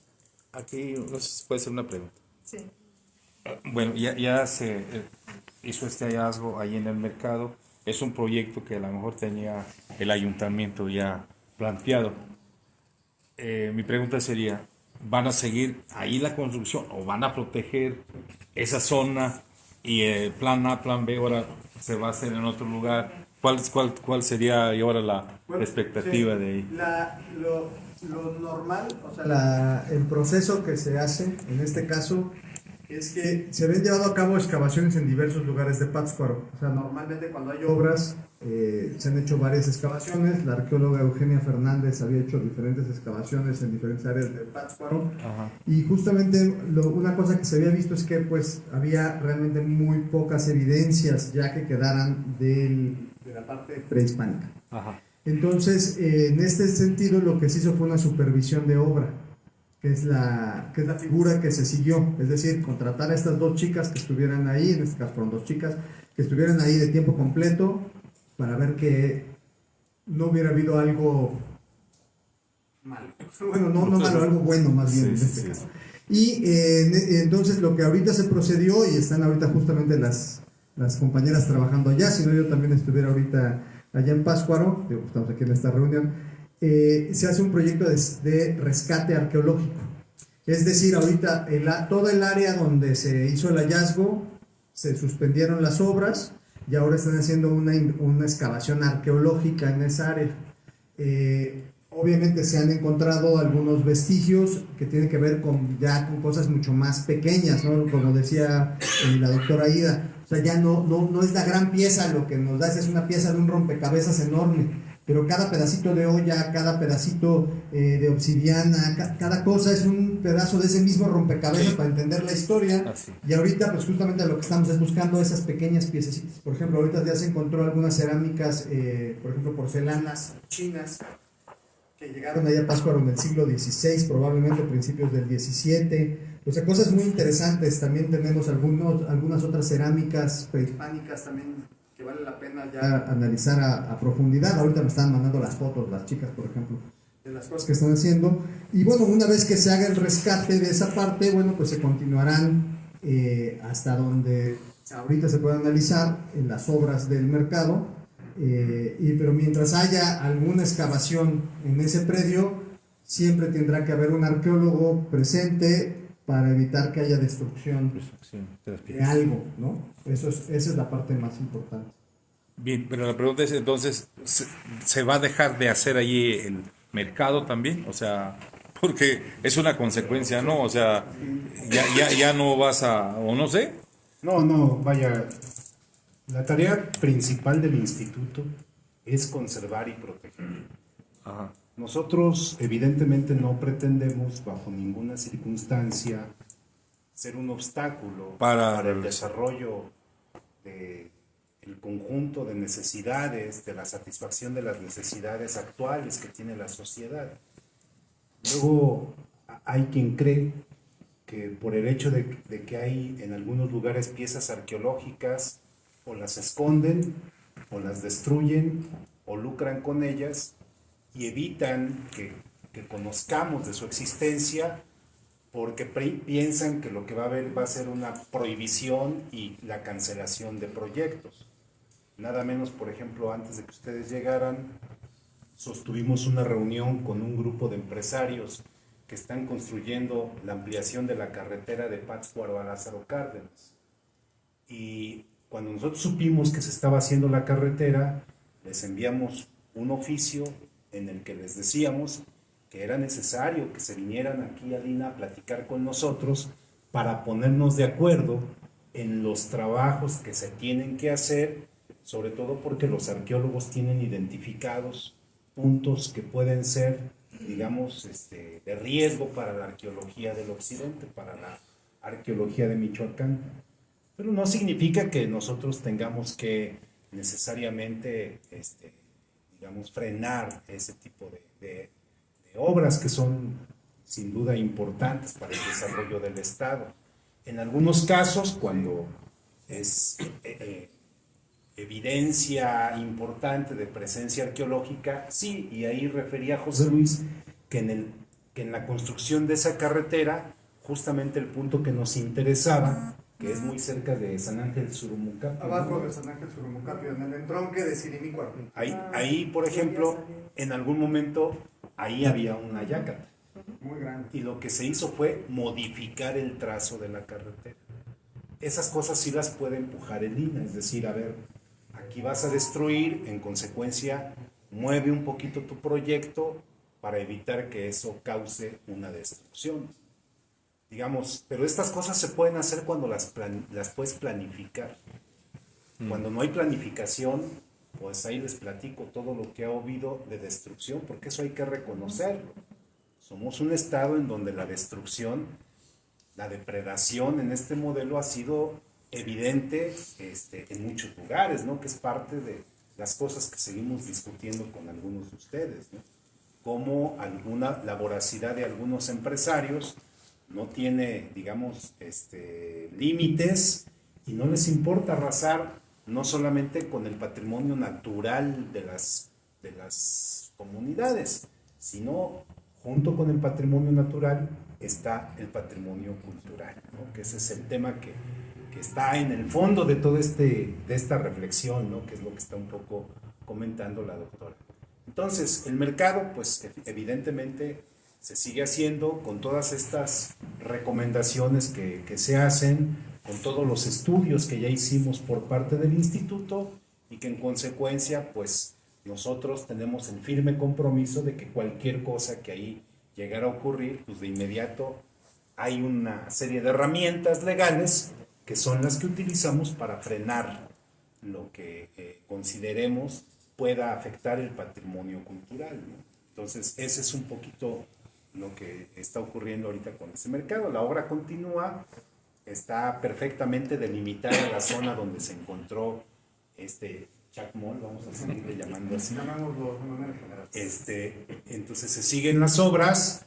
Aquí, no sé si puede ser una pregunta. Sí. Bueno, ya se hizo este hallazgo ahí en el mercado. Es un proyecto que a lo mejor tenía el ayuntamiento ya planteado. Mi pregunta sería, ¿van a seguir ahí la construcción o van a proteger esa zona y plan A, plan B ahora se va a hacer en otro lugar? ¿Cuál sería ahora la expectativa de ahí? Lo normal, o sea, el proceso que se hace en este caso es que se habían llevado a cabo excavaciones en diversos lugares de Pátzcuaro. O sea, normalmente cuando hay obras se han hecho varias excavaciones. La arqueóloga Eugenia Fernández había hecho diferentes excavaciones en diferentes áreas de Pátzcuaro. Ajá. Y justamente una cosa que se había visto es que pues había realmente muy pocas evidencias ya que quedaran de la parte prehispánica. Ajá. Entonces, en este sentido, lo que se hizo fue una supervisión de obra, que es la figura que se siguió, es decir, contratar a estas dos chicas que estuvieran ahí, en este caso fueron dos chicas, que estuvieran ahí de tiempo completo, para ver que no hubiera habido algo malo. Bueno, no malo, algo bueno más bien, Sí, en este sí, caso. Y entonces lo que ahorita se procedió, y están ahorita justamente las compañeras trabajando allá, si no yo también estuviera ahorita allá en Pátzcuaro, estamos aquí en esta reunión, se hace un proyecto de rescate arqueológico. Es decir, ahorita todo el área donde se hizo el hallazgo, se suspendieron las obras y ahora están haciendo una excavación arqueológica en esa área. Obviamente se han encontrado algunos vestigios que tienen que ver con cosas mucho más pequeñas, ¿no? Como decía la doctora Ida. O sea, ya no es la gran pieza lo que nos da, es una pieza de un rompecabezas enorme, pero cada pedacito de olla, cada pedacito de obsidiana, cada cosa es un pedazo de ese mismo rompecabezas para entender la historia. Así. Y ahorita pues justamente lo que estamos es buscando esas pequeñas piececitas. Por ejemplo, ahorita ya se encontró algunas cerámicas, por ejemplo porcelanas chinas, que llegaron allá a Pátzcuaro en el siglo XVI, probablemente a principios del XVII. O sea, cosas muy interesantes. También tenemos algunas otras cerámicas prehispánicas también que vale la pena ya analizar a profundidad. Ahorita me están mandando las fotos, las chicas, por ejemplo, de las cosas que están haciendo. Y bueno, una vez que se haga el rescate de esa parte, bueno, pues se continuarán hasta donde ahorita se puede analizar en las obras del mercado. Pero mientras haya alguna excavación en ese predio, siempre tendrá que haber un arqueólogo presente para evitar que haya destrucción de algo, ¿no? Esa es la parte más importante. Bien, pero la pregunta es entonces, ¿se va a dejar de hacer allí el mercado también? O sea, porque es una consecuencia, ¿no? O sea, ya no vas a, o no sé. No, no, vaya, la tarea principal del instituto es conservar y proteger. Ajá. Nosotros evidentemente no pretendemos bajo ninguna circunstancia ser un obstáculo Para para el desarrollo de el conjunto de necesidades, de la satisfacción de las necesidades actuales que tiene la sociedad. Luego hay quien cree que por el hecho de que hay en algunos lugares piezas arqueológicas, o las esconden, o las destruyen, o lucran con ellas, y evitan que conozcamos de su existencia, porque piensan que lo que va a haber va a ser una prohibición y la cancelación de proyectos. Nada menos, por ejemplo, antes de que ustedes llegaran, sostuvimos una reunión con un grupo de empresarios que están construyendo la ampliación de la carretera de Pátzcuaro a Lázaro Cárdenas. Y cuando nosotros supimos que se estaba haciendo la carretera, les enviamos un oficio en el que les decíamos que era necesario que se vinieran aquí a Lina a platicar con nosotros para ponernos de acuerdo en los trabajos que se tienen que hacer, sobre todo porque los arqueólogos tienen identificados puntos que pueden ser, digamos, de riesgo para la arqueología del occidente, para la arqueología de Michoacán. Pero no significa que nosotros tengamos que necesariamente, digamos, frenar ese tipo de obras que son sin duda importantes para el desarrollo del Estado. En algunos casos, cuando es evidencia importante de presencia arqueológica, sí, y ahí refería José Luis que en la construcción de esa carretera, justamente el punto que nos interesaba, que es muy cerca de San Ángel Surumucapio. Abajo de San Ángel Surumucapio, en el entronque de Sirimícuaro. Ahí, por ejemplo, en algún momento, ahí había una yacata. Muy grande. Y lo que se hizo fue modificar el trazo de la carretera. Esas cosas sí las puede empujar el INA, es decir, a ver, aquí vas a destruir, en consecuencia, mueve un poquito tu proyecto para evitar que eso cause una destrucción. Digamos, pero estas cosas se pueden hacer cuando las puedes planificar. Cuando no hay planificación, pues ahí les platico todo lo que ha habido de destrucción, porque eso hay que reconocerlo. Somos un estado en donde la destrucción, la depredación en este modelo ha sido evidente en muchos lugares, ¿no? Que es parte de las cosas que seguimos discutiendo con algunos de ustedes, ¿no? Cómo la voracidad de algunos empresarios no tiene, digamos, límites y no les importa arrasar no solamente con el patrimonio natural de las comunidades, sino junto con el patrimonio natural está el patrimonio cultural, ¿no? Que ese es el tema que está en el fondo de todo de esta reflexión, ¿no? Que es lo que está un poco comentando la doctora. Entonces, el mercado, pues evidentemente se sigue haciendo con todas estas recomendaciones que se hacen, con todos los estudios que ya hicimos por parte del instituto y que en consecuencia, pues nosotros tenemos el firme compromiso de que cualquier cosa que ahí llegara a ocurrir, pues de inmediato hay una serie de herramientas legales que son las que utilizamos para frenar lo que consideremos pueda afectar el patrimonio cultural, ¿no? Entonces, ese es un poquito lo que está ocurriendo ahorita con ese mercado. La obra continúa, está perfectamente delimitada la zona donde se encontró Chacmol, vamos a seguirle llamando así. Llamámoslo de manera general. Entonces se siguen las obras,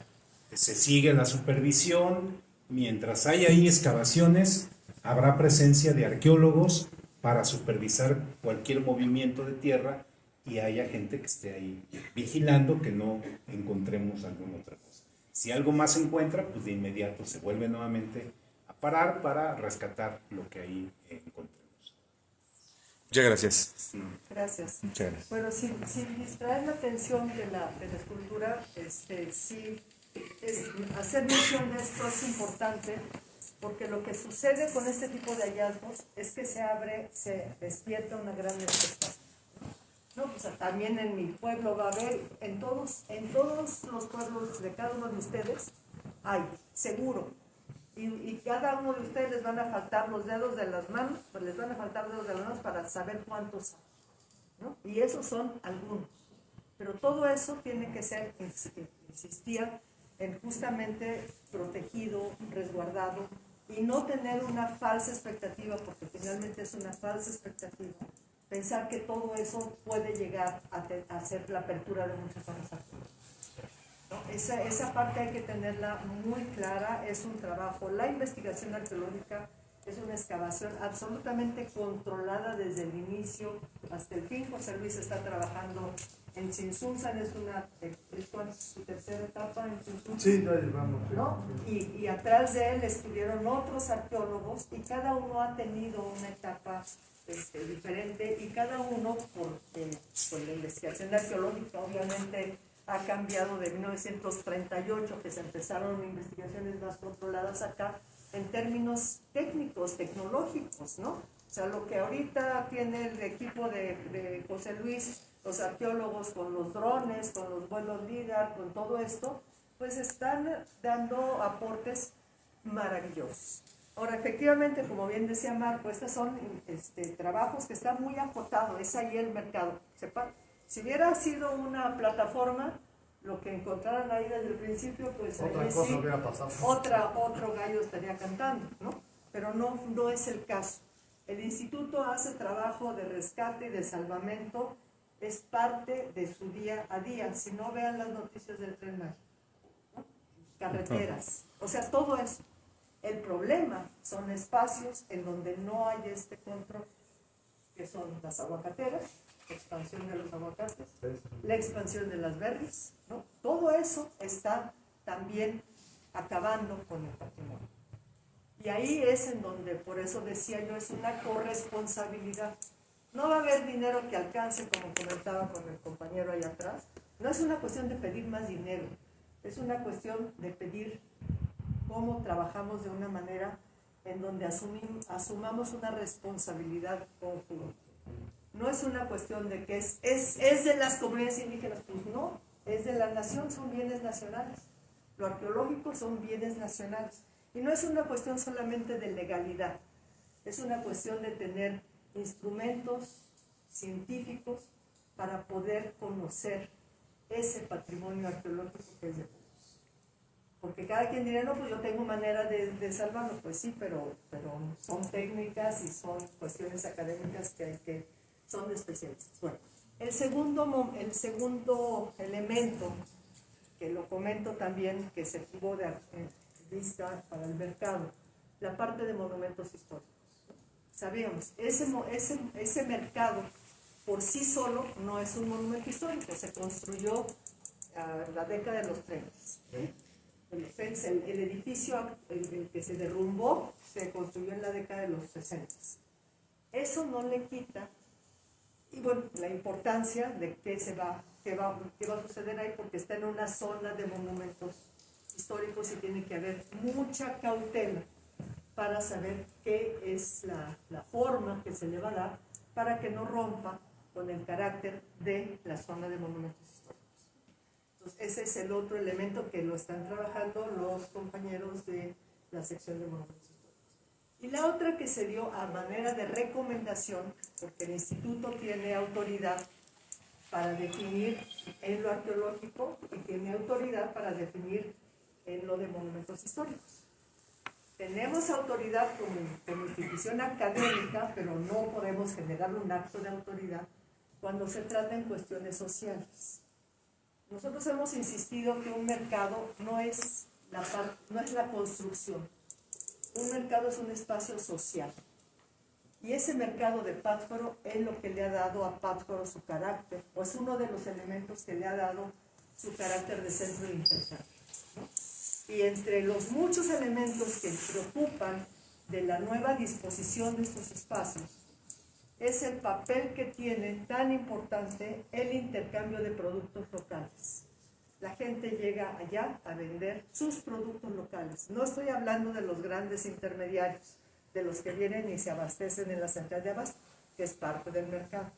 se sigue la supervisión, mientras hay ahí excavaciones, habrá presencia de arqueólogos para supervisar cualquier movimiento de tierra y haya gente que esté ahí vigilando que no encontremos alguna otra cosa. Si algo más se encuentra, pues de inmediato se vuelve nuevamente a parar para rescatar lo que ahí encontremos. Muchas gracias. Gracias. Muchas gracias. Bueno, sin distraer la atención de la escultura, sí, hacer mención de esto es importante porque lo que sucede con este tipo de hallazgos es que se despierta una gran expectativa. No, pues también en mi pueblo va a haber, en todos los pueblos de cada uno de ustedes hay, seguro. Y cada uno de ustedes les van a faltar los dedos de las manos, pues les van a faltar dedos de las manos para saber cuántos hay, ¿no? Y esos son algunos. Pero todo eso tiene que ser, insistía, en justamente protegido, resguardado, y no tener una falsa expectativa, porque finalmente es una falsa expectativa. Pensar que todo eso puede llegar a ser la apertura de muchas cosas. ¿No? Esa parte hay que tenerla muy clara, es un trabajo. La investigación arqueológica es una excavación absolutamente controlada desde el inicio hasta el fin. José Luis está trabajando en Tzintzuntzan, es su tercera etapa en Tzintzuntzan. Sí, vamos. ¿No? Y atrás de él estuvieron otros arqueólogos y cada uno ha tenido una etapa diferente, y cada uno por la investigación arqueológica obviamente ha cambiado de 1938, que se empezaron investigaciones más controladas acá, en términos técnicos, tecnológicos, ¿no? O sea, lo que ahorita tiene el equipo de José Luis, los arqueólogos con los drones, con los vuelos LIDAR, con todo esto, pues están dando aportes maravillosos. Ahora, efectivamente, como bien decía Marco, estos son trabajos que están muy acotados, es ahí el mercado. Si hubiera sido una plataforma, lo que encontraran ahí desde el principio, pues otra ahí cosa sí, hubiera pasado. otro gallo estaría cantando, ¿no? Pero no es el caso. El instituto hace trabajo de rescate y de salvamento, es parte de su día a día. Si no, vean las noticias del Tren Maya, ¿no? Carreteras, o sea, todo eso. El problema son espacios en donde no hay este control, que son las aguacateras, la expansión de los aguacates, la expansión de las berries, ¿no? Todo eso está también acabando con el patrimonio. Y ahí es en donde, por eso decía yo, es una corresponsabilidad. No va a haber dinero que alcance, como comentaba con el compañero allá atrás. No es una cuestión de pedir más dinero, es una cuestión de pedir cómo trabajamos de una manera en donde asumamos una responsabilidad conjunta. No es una cuestión de que es de las comunidades indígenas, pues no, es de la nación, son bienes nacionales. Lo arqueológico son bienes nacionales. Y no es una cuestión solamente de legalidad, es una cuestión de tener instrumentos científicos para poder conocer ese patrimonio arqueológico que es de todos. Porque cada quien dirá, no, pues yo tengo manera de salvarlo. Pues sí, pero son técnicas y son cuestiones académicas que son de especialistas. Bueno, el segundo elemento, que lo comento también, que se tuvo de vista para el mercado, la parte de monumentos históricos. Sabíamos, ese mercado por sí solo no es un monumento histórico, se construyó en la década de los 30. El edificio el que se derrumbó se construyó en la década de los 60. Eso no le quita, y bueno, la importancia de qué va a suceder ahí, porque está en una zona de monumentos históricos y tiene que haber mucha cautela para saber qué es la forma que se le va a dar para que no rompa con el carácter de la zona de monumentos históricos. Entonces, ese es el otro elemento que lo están trabajando los compañeros de la sección de monumentos históricos. Y la otra que se dio a manera de recomendación, porque el instituto tiene autoridad para definir en lo arqueológico y tiene autoridad para definir en lo de monumentos históricos. Tenemos autoridad como institución académica, pero no podemos generar un acto de autoridad cuando se trata en cuestiones sociales. Nosotros hemos insistido que un mercado no es la construcción. Un mercado es un espacio social. Y ese mercado de Pátzcuaro es lo que le ha dado a Pátzcuaro su carácter, o es uno de los elementos que le ha dado su carácter de centro de intercambio, ¿no? Y entre los muchos elementos que preocupan de la nueva disposición de estos espacios, es el papel que tiene tan importante el intercambio de productos locales. la gente llega allá a vender sus productos locales. No estoy hablando de los grandes intermediarios, de los que vienen y se abastecen en la central de abasto, que es parte del mercado.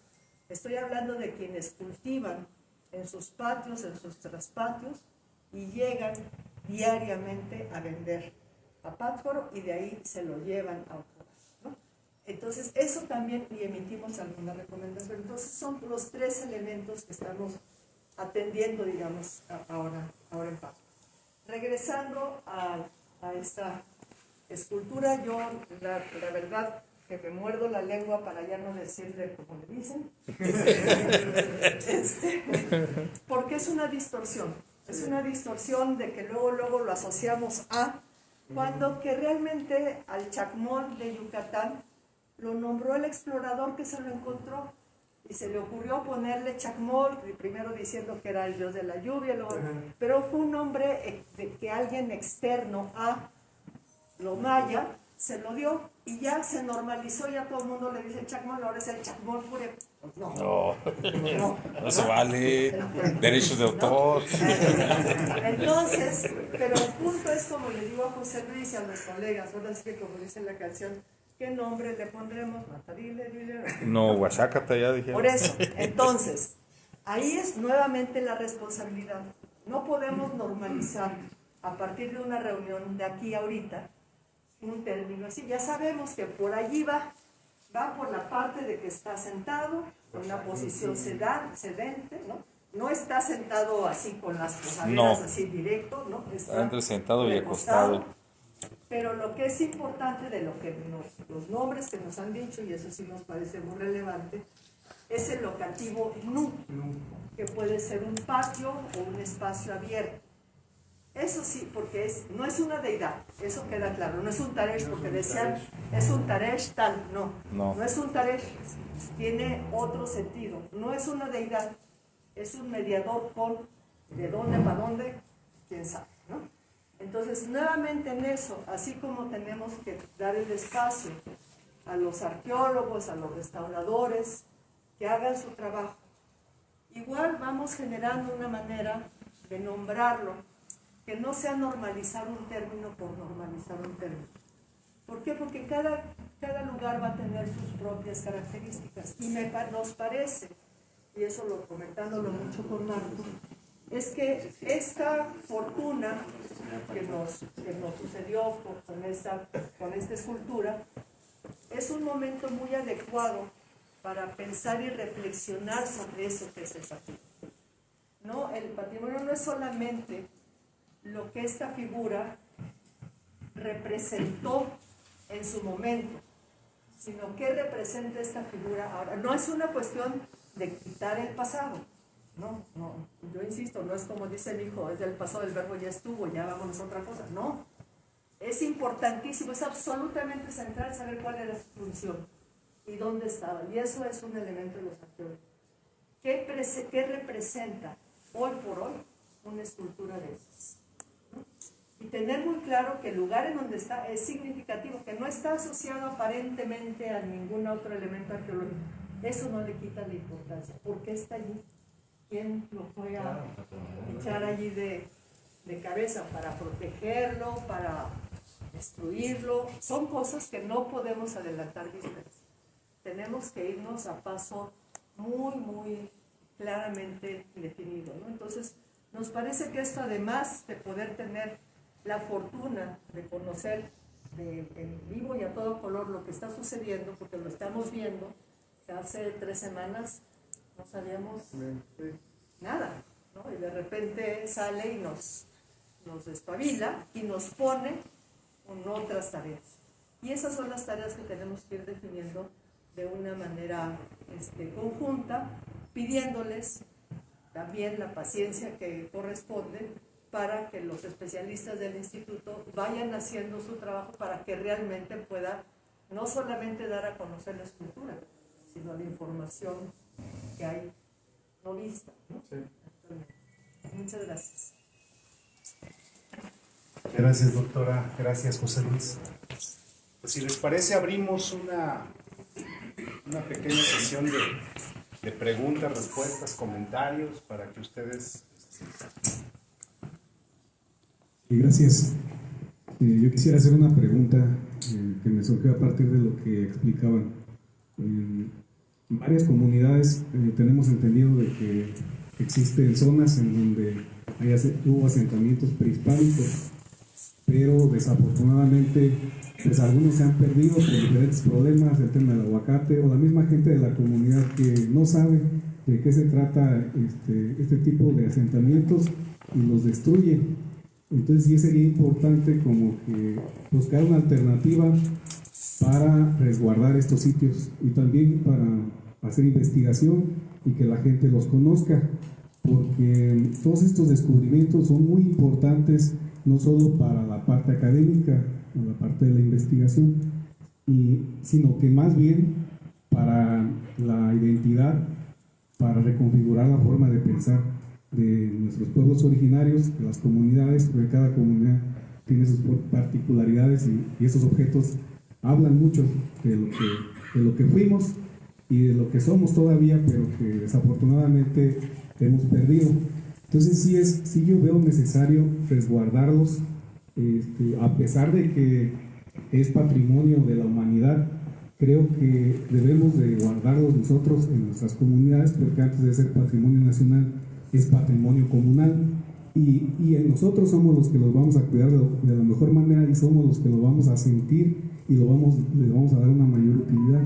Estoy hablando de quienes cultivan en sus patios, en sus traspatios, y llegan diariamente a vender a Pátzcuaro y de ahí se lo llevan a otro lado, ¿no? Entonces, eso también, y emitimos alguna recomendación. Entonces, son los tres elementos que estamos atendiendo, digamos, ahora en Pátzcuaro. Regresando a esta escultura, yo la verdad que me muerdo la lengua para ya no decirle como le dicen, porque es una distorsión de que luego lo asociamos a, cuando que realmente al chacmol de Yucatán lo nombró el explorador que se lo encontró, y se le ocurrió ponerle chacmol, primero diciendo que era el dios de la lluvia, luego, pero fue un nombre que alguien externo a lo maya se lo dio y ya se normalizó, ya todo el mundo le dice chacmol, ahora es el chacmol pure. No se vale, derechos de autor. Entonces, pero el punto es, como le digo a José Luis y a los colegas, ahora sí que como dice la canción, ¿qué nombre le pondremos? Matarile, No, Oaxaca ya dije. Por eso, entonces, ahí es nuevamente la responsabilidad. No podemos normalizar a partir de una reunión de aquí ahorita un término así. Ya sabemos que por allí va por la parte de que está sentado, en una posición sedente, ¿no? No está sentado así con las posaderas así directo, ¿no? Está entre sentado y acostado. Pero lo que es importante de lo que los nombres que nos han dicho, y eso sí nos parece muy relevante, es el locativo nu, que puede ser un patio o un espacio abierto. Eso sí, porque no es una deidad, eso queda claro, no es un taresh, porque decían, es un taresh tal, no es un taresh, tiene otro sentido, no es una deidad, es un mediador con de dónde para dónde, quién sabe, ¿no? Entonces, nuevamente en eso, así como tenemos que dar el espacio a los arqueólogos, a los restauradores, que hagan su trabajo, igual vamos generando una manera de nombrarlo, que no sea normalizar un término por normalizar un término. ¿Por qué? Porque cada lugar va a tener sus propias características. Y nos parece, y eso comentándolo mucho con Marco, es que esta fortuna que nos sucedió con esta escultura es un momento muy adecuado para pensar y reflexionar sobre eso que es el patrimonio. ¿No? El patrimonio no es solamente lo que esta figura representó en su momento, sino qué representa esta figura ahora. No es una cuestión de quitar el pasado, no, yo insisto, no es como dice el hijo, es del pasado, el verbo ya estuvo, ya vámonos a otra cosa, no. Es importantísimo, es absolutamente central saber cuál era su función y dónde estaba, y eso es un elemento de los arqueólogos. ¿Qué representa hoy por hoy una escultura de esas? Y tener muy claro que el lugar en donde está es significativo, que no está asociado aparentemente a ningún otro elemento arqueológico. Eso no le quita la importancia. ¿Por qué está allí? ¿Quién lo fue a echar allí de cabeza? ¿Para protegerlo? ¿Para destruirlo? Son cosas que no podemos adelantar vistas. Tenemos que irnos a paso muy, muy claramente definido, ¿no? Entonces, nos parece que esto, además de poder tener la fortuna de conocer en vivo y a todo color lo que está sucediendo, porque lo estamos viendo, que hace 3 semanas no sabíamos nada, ¿no? Y de repente sale y nos despabila y nos pone con otras tareas. Y esas son las tareas que tenemos que ir definiendo de una manera conjunta, pidiéndoles también la paciencia que corresponde para que los especialistas del instituto vayan haciendo su trabajo para que realmente pueda no solamente dar a conocer la escultura, sino la información que hay no vista, ¿no? Sí. Muchas gracias. Gracias, doctora. Gracias, José Luis. Pues si les parece, abrimos una pequeña sesión de preguntas, respuestas, comentarios para que ustedes Gracias. Yo quisiera hacer una pregunta que me surgió a partir de lo que explicaban. En varias comunidades tenemos entendido de que existen zonas en donde hubo asentamientos prehispánicos, pero desafortunadamente pues algunos se han perdido por diferentes problemas, el tema del aguacate o la misma gente de la comunidad que no sabe de qué se trata este tipo de asentamientos y los destruye. Entonces sí sería importante como que buscar una alternativa para resguardar estos sitios y también para hacer investigación y que la gente los conozca, porque todos estos descubrimientos son muy importantes no solo para la parte académica, la parte de la investigación, sino que más bien para la identidad, para reconfigurar la forma de pensar de nuestros pueblos originarios, de las comunidades, porque cada comunidad tiene sus particularidades y esos objetos hablan mucho de lo que fuimos y de lo que somos todavía, pero que desafortunadamente hemos perdido. Entonces sí yo veo necesario resguardarlos, a pesar de que es patrimonio de la humanidad. Creo que debemos de guardarlos nosotros en nuestras comunidades, porque antes de ser patrimonio nacional es patrimonio comunal y nosotros somos los que los vamos a cuidar de la mejor manera y somos los que los vamos a sentir y les vamos a dar una mayor utilidad.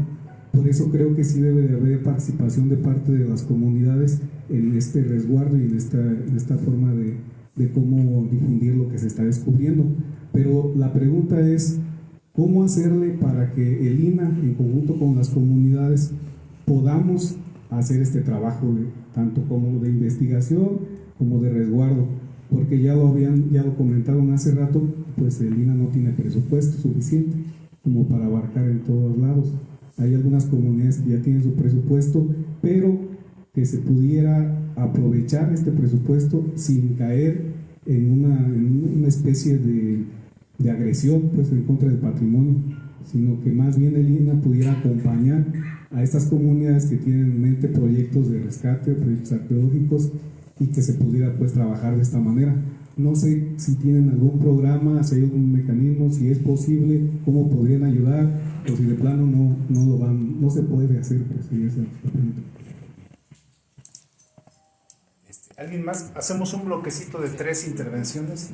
Por eso creo que sí debe de haber participación de parte de las comunidades en este resguardo y en esta forma de cómo difundir lo que se está descubriendo. Pero la pregunta es, ¿cómo hacerle para que el INA, en conjunto con las comunidades, podamos hacer este trabajo tanto como de investigación como de resguardo? Porque ya lo comentaron hace rato, pues el INA no tiene presupuesto suficiente como para abarcar en todos lados. Hay algunas comunidades que ya tienen su presupuesto, pero que se pudiera aprovechar este presupuesto sin caer en una especie de agresión pues, en contra del patrimonio, sino que más bien el INA pudiera acompañar a estas comunidades que tienen en mente proyectos de rescate, proyectos arqueológicos y que se pudiera pues trabajar de esta manera. No sé si tienen algún programa, si hay algún mecanismo, si es posible, cómo podrían ayudar, o si de plano no se puede hacer, pues, en ese momento. ¿Alguien más? Hacemos un bloquecito de 3 intervenciones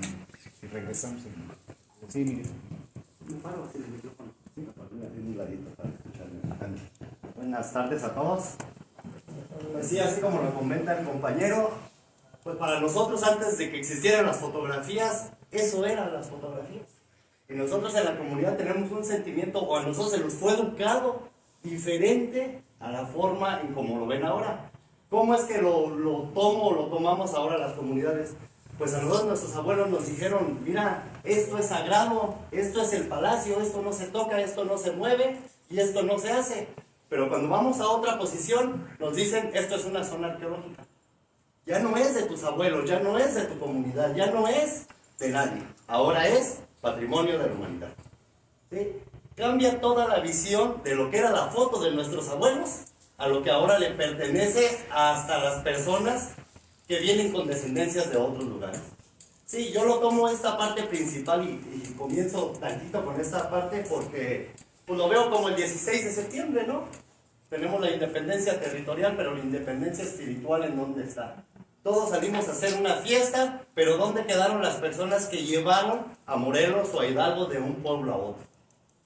y regresamos. Sí, mire. Buenas tardes a todos. Pues sí, así como lo comenta el compañero, pues para nosotros antes de que existieran las fotografías, eso eran las fotografías. Y nosotros en la comunidad tenemos un sentimiento, o a nosotros se nos fue educado diferente a la forma en como lo ven ahora. ¿Cómo es que lo tomamos ahora las comunidades? Pues a nosotros nuestros abuelos nos dijeron, mira, esto es sagrado, esto es el palacio, esto no se toca, esto no se mueve y esto no se hace. Pero cuando vamos a otra posición, nos dicen, esto es una zona arqueológica. Ya no es de tus abuelos, ya no es de tu comunidad, ya no es de nadie. Ahora es patrimonio de la humanidad. ¿Sí? Cambia toda la visión de lo que era la foto de nuestros abuelos a lo que ahora le pertenece hasta las personas que vienen con descendencias de otros lugares. Sí, yo lo tomo esta parte principal y comienzo tantito con esta parte porque pues lo veo como el 16 de septiembre, ¿no? Tenemos la independencia territorial, pero la independencia espiritual, ¿en dónde está? Todos salimos a hacer una fiesta, pero ¿dónde quedaron las personas que llevaron a Morelos o a Hidalgo de un pueblo a otro?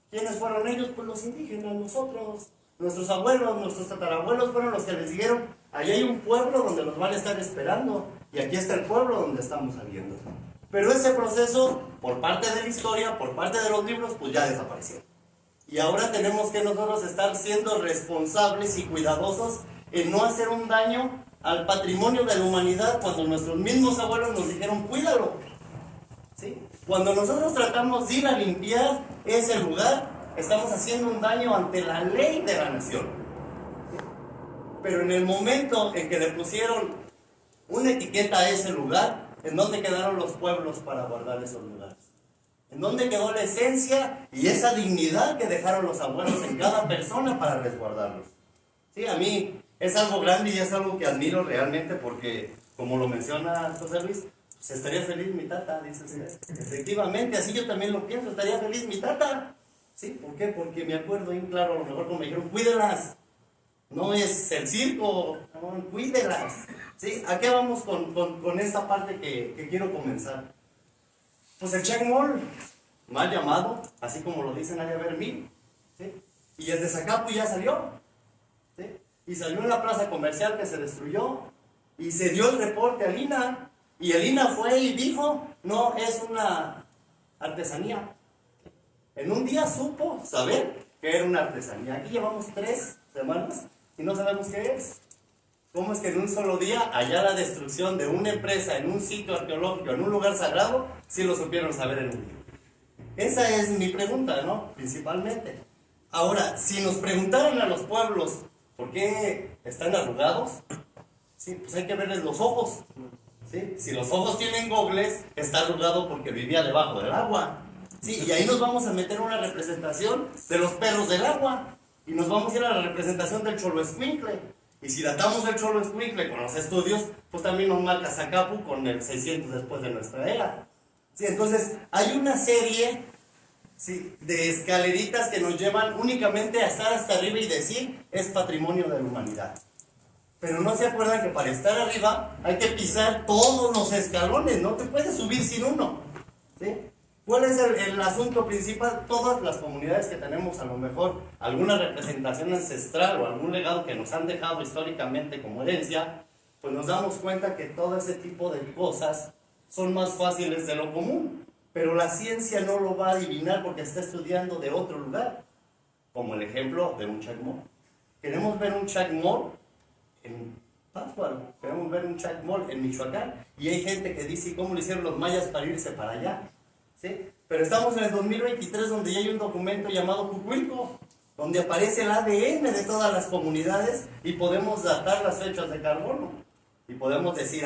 ¿Quiénes fueron ellos? Pues los indígenas, nosotros. Nuestros abuelos, nuestros tatarabuelos fueron los que les dijeron, allá hay un pueblo donde nos van a estar esperando, y aquí está el pueblo donde estamos saliendo. Pero ese proceso, por parte de la historia, por parte de los libros, pues ya desapareció. Y ahora tenemos que nosotros estar siendo responsables y cuidadosos en no hacer un daño al patrimonio de la humanidad cuando nuestros mismos abuelos nos dijeron, cuídalo. ¿Sí? Cuando nosotros tratamos de ir a limpiar ese lugar, estamos haciendo un daño ante la ley de la nación. Pero en el momento en que le pusieron una etiqueta a ese lugar, ¿en dónde quedaron los pueblos para guardar esos lugares? ¿En dónde quedó la esencia y esa dignidad que dejaron los abuelos en cada persona para resguardarlos? Sí, a mí es algo grande y es algo que admiro realmente porque, como lo menciona José Luis, Pues estaría feliz mi tata, dice usted. Efectivamente, así yo también lo pienso, estaría feliz mi tata. ¿Sí? ¿Por qué? Porque me acuerdo bien claro, a lo mejor como me dijeron, cuídelas. No es el circo, no, cuídelas. ¿Sí? ¿A qué vamos con esta parte que quiero comenzar? Pues el Check Mall, mal llamado, así como lo dice Nadia Bermín. ¿Sí? Y el de Zacapu ya salió. ¿Sí? Y salió en la plaza comercial que se destruyó. Y se dio el reporte al INAH. Y el INAH fue y dijo, no, es una artesanía. En un día supo saber que era una artesanía. Aquí llevamos 3 semanas y no sabemos qué es. ¿Cómo es que en un solo día, allá la destrucción de una empresa en un sitio arqueológico, en un lugar sagrado, sí lo supieron saber en un día? Esa es mi pregunta, ¿no? Principalmente. Ahora, si nos preguntaran a los pueblos por qué están arrugados, sí, pues hay que verles los ojos. ¿Sí? Si los ojos tienen gogles, está arrugado porque vivía debajo del agua. ¿Sí? Y ahí nos vamos a meter una representación de los perros del agua. Y nos vamos a ir a la representación del Xoloescuincle. Y si datamos el Xoloescuincle con los estudios, pues también nos marca Zacapu con el 600 después de nuestra era. ¿Sí? Entonces, hay una serie, ¿sí?, de escaleritas que nos llevan únicamente a estar hasta arriba y decir, es patrimonio de la humanidad. Pero no se acuerdan que para estar arriba hay que pisar todos los escalones, no te puedes subir sin uno. ¿Sí? ¿Cuál es el asunto principal? Todas las comunidades que tenemos a lo mejor alguna representación ancestral o algún legado que nos han dejado históricamente como herencia, pues nos damos cuenta que todo ese tipo de cosas son más fáciles de lo común. Pero la ciencia no lo va a adivinar porque está estudiando de otro lugar. Como el ejemplo de un Chacmol. Queremos ver un Chacmol en Pátzcuaro, queremos ver un Chacmol en Michoacán, y hay gente que dice, ¿cómo lo hicieron los mayas para irse para allá? ¿Sí? Pero estamos en el 2023 donde ya hay un documento llamado Cucuilco, donde aparece el ADN de todas las comunidades y podemos datar las fechas de carbono. Y podemos decir,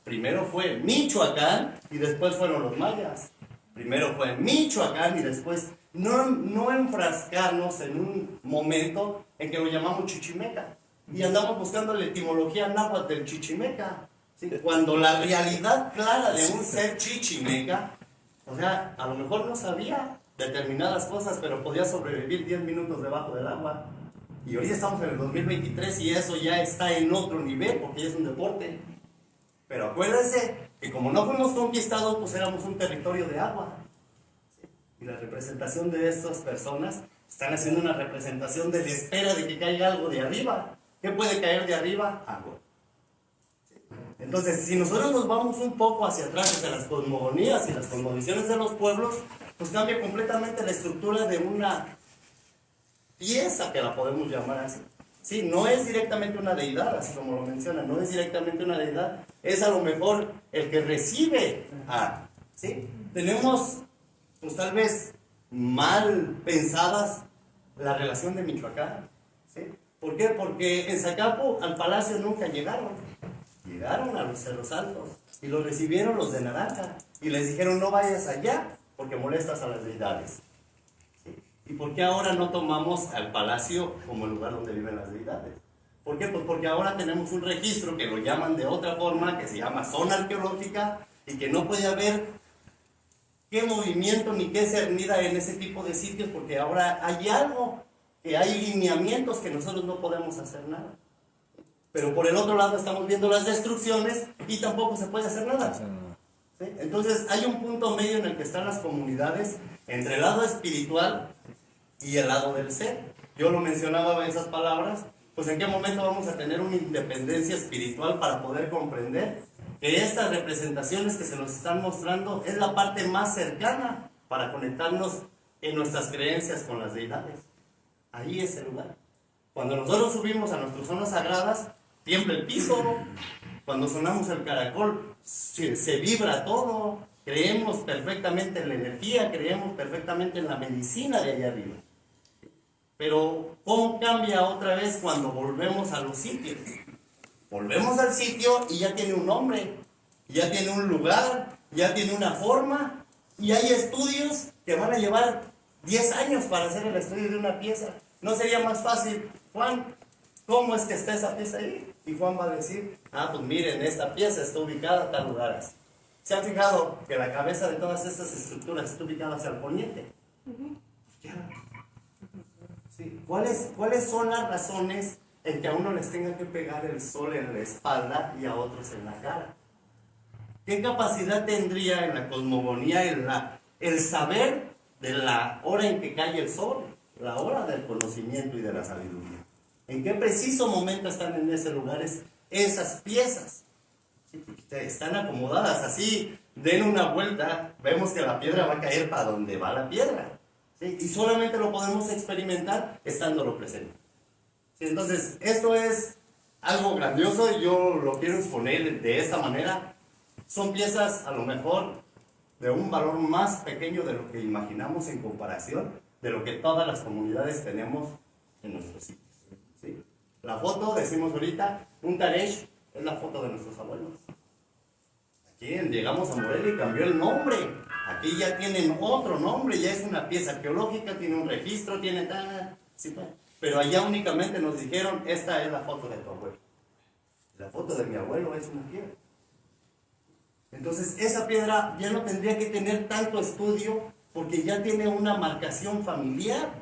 primero fue Michoacán y después fueron los mayas. Primero fue Michoacán y después no enfrascarnos en un momento en que lo llamamos chichimeca. Y andamos buscando la etimología náhuatl del chichimeca. ¿Sí? Cuando la realidad clara de un ser chichimeca, o sea, a lo mejor no sabía determinadas cosas, pero podía sobrevivir 10 minutos debajo del agua. Y ahorita estamos en el 2023 y eso ya está en otro nivel, porque ya es un deporte. Pero acuérdense que como no fuimos conquistados, pues éramos un territorio de agua. ¿Sí? Y la representación de estas personas están haciendo una representación de la espera de que caiga algo de arriba. ¿Qué puede caer de arriba? Agua. ¿Sí? Entonces, si nosotros nos vamos un poco hacia atrás, hacia las cosmogonías y las cosmovisiones de los pueblos, pues cambia completamente la estructura de una pieza, que la podemos llamar así. Sí, no es directamente una deidad, así como lo mencionan, no es directamente una deidad, es a lo mejor el que recibe a, ¿sí? Tenemos, pues tal vez, mal pensadas la relación de Michoacán, ¿sí? ¿Por qué? Porque en Zacapu al palacio nunca llegaron. Llegaron a los Cerros Altos y los recibieron los de Naranja y les dijeron, no vayas allá porque molestas a las deidades. ¿Sí? ¿Y por qué ahora no tomamos al palacio como el lugar donde viven las deidades? ¿Por qué? Pues porque ahora tenemos un registro que lo llaman de otra forma, que se llama zona arqueológica, y que no puede haber qué movimiento ni qué cernida en ese tipo de sitios, porque ahora hay algo, que hay lineamientos que nosotros no podemos hacer nada. Pero por el otro lado estamos viendo las destrucciones y tampoco se puede hacer nada. ¿Sí? Entonces hay un punto medio en el que están las comunidades entre el lado espiritual y el lado del ser. Yo lo mencionaba en esas palabras, pues en qué momento vamos a tener una independencia espiritual para poder comprender que estas representaciones que se nos están mostrando es la parte más cercana para conectarnos en nuestras creencias con las deidades. Ahí es el lugar. Cuando nosotros subimos a nuestras zonas sagradas, tiembla el piso. Cuando sonamos el caracol, se vibra todo. Creemos perfectamente en la energía, creemos perfectamente en la medicina de allá arriba. Pero, ¿cómo cambia otra vez cuando volvemos a los sitios? Volvemos al sitio y ya tiene un nombre, ya tiene un lugar, ya tiene una forma, y hay estudios que van a llevar 10 años para hacer el estudio de una pieza. ¿No sería más fácil, Juan, cómo es que está esa pieza ahí? Y Juan va a decir, pues miren, esta pieza está ubicada en tal lugar así. ¿Se han fijado que la cabeza de todas estas estructuras está ubicada hacia el poniente? Ya. Sí. ¿Cuáles son las razones en que a uno les tenga que pegar el sol en la espalda y a otros en la cara? ¿Qué capacidad tendría en la cosmogonía el saber de la hora en que cae el sol, la hora del conocimiento y de la sabiduría? ¿En qué preciso momento están en ese lugar esas piezas? Sí, están acomodadas así, den una vuelta, vemos que la piedra va a caer para donde va la piedra. ¿Sí? Y solamente lo podemos experimentar estándolo presente. ¿Sí? Entonces, esto es algo grandioso y yo lo quiero exponer de esta manera. Son piezas a lo mejor de un valor más pequeño de lo que imaginamos en comparación de lo que todas las comunidades tenemos en nuestros sitios. ¿Sí? La foto, decimos ahorita, un taresh es la foto de nuestros abuelos. Aquí llegamos a Morelia y cambió el nombre. Aquí ya tienen otro nombre, ya es una pieza arqueológica, tiene un registro, tiene tal. Sí, pero allá únicamente nos dijeron, esta es la foto de tu abuelo. La foto de mi abuelo es una piedra. Entonces, esa piedra ya no tendría que tener tanto estudio porque ya tiene una marcación familiar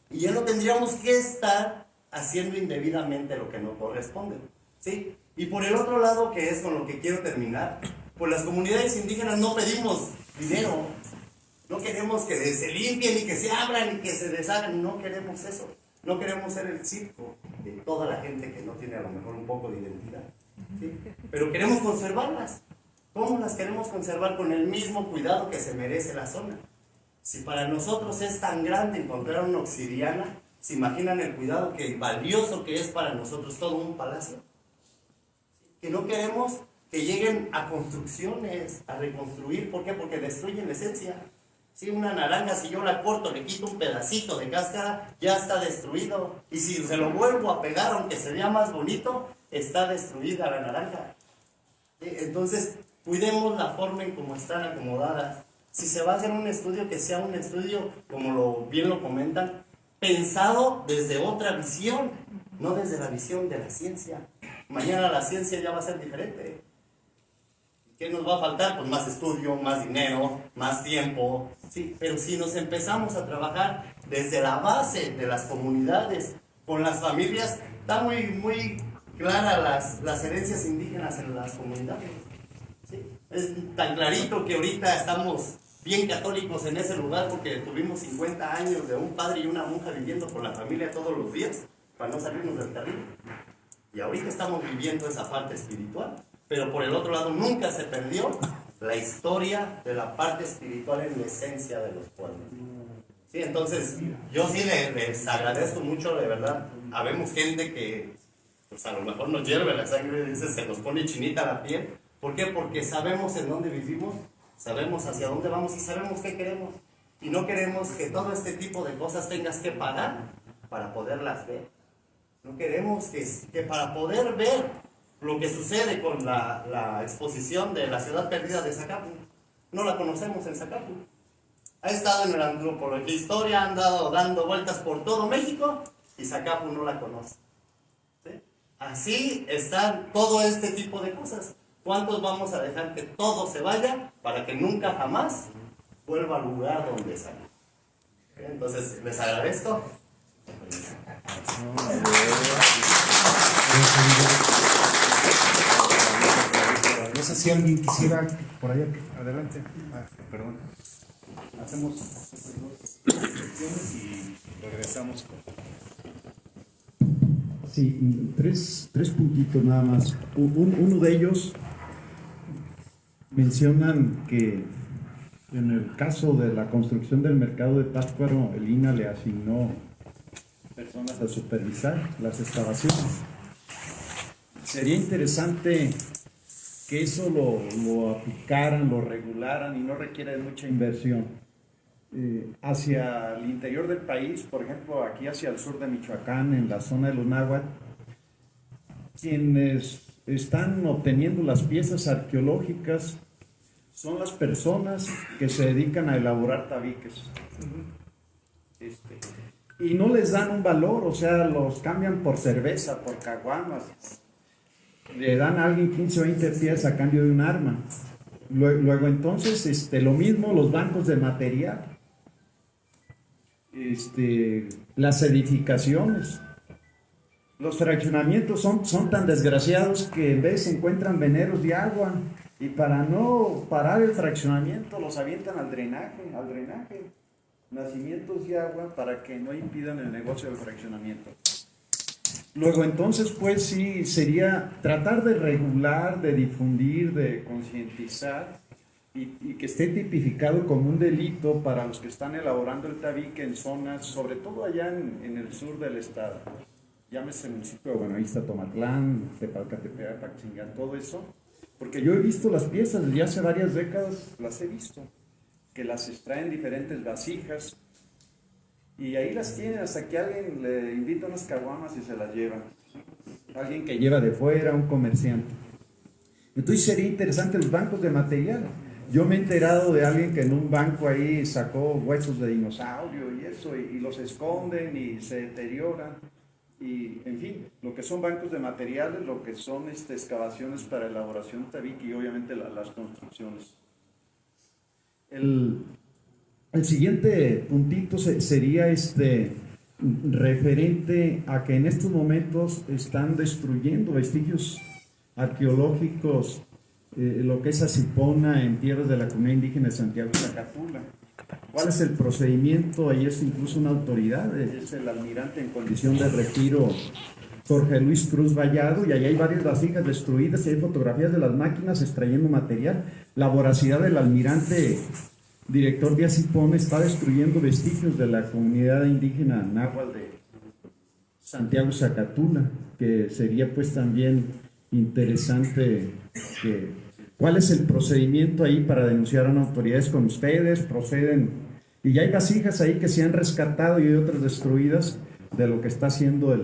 y ya no tendríamos que estar haciendo indebidamente lo que no corresponde. ¿Sí? Y por el otro lado, que es con lo que quiero terminar, pues las comunidades indígenas no pedimos dinero, no queremos que se limpien y que se abran y que se deshagan, no queremos eso, no queremos ser el circo de toda la gente que no tiene a lo mejor un poco de identidad, ¿sí? Pero queremos conservarlas. ¿Cómo las queremos conservar? Con el mismo cuidado que se merece la zona. Si para nosotros es tan grande encontrar una obsidiana, ¿se imaginan el cuidado valioso que es para nosotros todo un palacio? Que no queremos que lleguen a construcciones, a reconstruir. ¿Por qué? Porque destruyen la esencia. Si una naranja, si yo la corto, le quito un pedacito de cáscara, ya está destruido. Y si se lo vuelvo a pegar, aunque se vea más bonito, está destruida la naranja. Entonces, cuidemos la forma en cómo están acomodadas. Si se va a hacer un estudio, que sea un estudio, como bien lo comentan, pensado desde otra visión, no desde la visión de la ciencia. Mañana la ciencia ya va a ser diferente. ¿Qué nos va a faltar? Pues más estudio, más dinero, más tiempo. Sí, pero si nos empezamos a trabajar desde la base de las comunidades, con las familias, está muy claras las herencias indígenas en las comunidades. ¿Sí? Es tan clarito que ahorita estamos bien católicos en ese lugar porque tuvimos 50 años de un padre y una monja viviendo con la familia todos los días para no salirnos del carril. Y ahorita estamos viviendo esa parte espiritual, pero por el otro lado nunca se perdió la historia de la parte espiritual en la esencia de los pueblos. Sí, entonces yo sí les agradezco mucho, de verdad. Habemos gente que pues a lo mejor nos hierve la sangre, dice, se nos pone chinita la piel. ¿Por qué? Porque sabemos en dónde vivimos, sabemos hacia dónde vamos y sabemos qué queremos. Y no queremos que todo este tipo de cosas tengas que pagar para poderlas ver. No queremos que para poder ver lo que sucede con la exposición de la ciudad perdida de Zacapu, no la conocemos en Zacapu. Ha estado en la antropología historia, han dado dando vueltas por todo México y Zacapu no la conoce. ¿Sí? Así están todo este tipo de cosas. ¿Cuántos vamos a dejar que todo se vaya para que nunca jamás vuelva al lugar donde salió? Entonces, les agradezco. No sé si alguien quisiera por allá, adelante. Perdón. Hacemos dos secciones y regresamos con... Sí, tres puntitos nada más. Uno de ellos mencionan que en el caso de la construcción del mercado de Pátzcuaro, el INAH le asignó personas a supervisar las excavaciones. Sería interesante que eso lo aplicaran, lo regularan y no requiere mucha inversión. Hacia el interior del país, por ejemplo, aquí hacia el sur de Michoacán, en la zona de los náhuatl, quienes están obteniendo las piezas arqueológicas son las personas que se dedican a elaborar tabiques. Y no les dan un valor, o sea, los cambian por cerveza, por caguamas. Le dan a alguien 15 o 20 piezas a cambio de un arma. Luego entonces, lo mismo, los bancos de material, las edificaciones, los fraccionamientos son tan desgraciados que en vez se encuentran veneros de agua y para no parar el fraccionamiento los avientan al drenaje, nacimientos de agua para que no impidan el negocio del fraccionamiento. Luego entonces pues sí sería tratar de regular, de difundir, de concientizar y que esté tipificado como un delito para los que están elaborando el tabique en zonas, sobre todo allá en el sur del estado. Llámese municipio de Buenavista, Tomatlán, Tepalcatepec, Paxingán, todo eso. Porque yo he visto las piezas, desde hace varias décadas las he visto, que las extraen diferentes vasijas y ahí las tienen hasta que alguien le invita unas caguamas y se las lleva. Alguien que lleva de fuera, un comerciante. Entonces sería interesante los bancos de material. Yo me he enterado de alguien que en un banco ahí sacó huesos de dinosaurio y eso, y los esconden y se deterioran. Y, en fin, lo que son bancos de materiales, lo que son excavaciones para elaboración de tabique y obviamente las construcciones. El siguiente puntito sería referente a que en estos momentos están destruyendo vestigios arqueológicos, lo que es Acipona en tierras de la comunidad indígena de Santiago Zacatula. ¿Cuál es el procedimiento? Ahí es incluso una autoridad, es el almirante en condición de retiro Jorge Luis Cruz Vallado, y ahí hay varias vasijas destruidas y hay fotografías de las máquinas extrayendo material. La voracidad del almirante director de Acipona está destruyendo vestigios de la comunidad indígena náhuatl de Santiago Zacatula, que sería pues también interesante ¿cuál es el procedimiento ahí para denunciar a las autoridades con ustedes? Proceden, y ya hay vasijas ahí que se han rescatado y hay otras destruidas de lo que está haciendo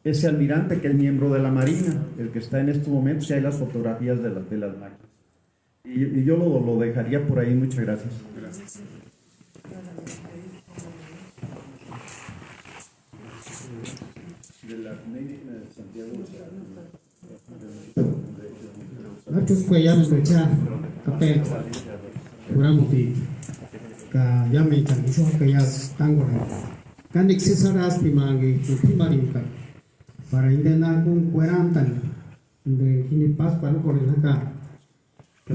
ese almirante que es miembro de la Marina, el que está en estos momentos, y hay las fotografías de las máquinas. Y yo lo dejaría por ahí. Muchas gracias. Gracias. De la indígena de Santiago. Nachos Cuellar Mecha, Capel, Uramuti, Yami, Caniso, Cayas, Tangora, Candic Cesaras, Pimangi, Pimarinca, para intentar con Cuerantan, de Quinipas, para por el acá.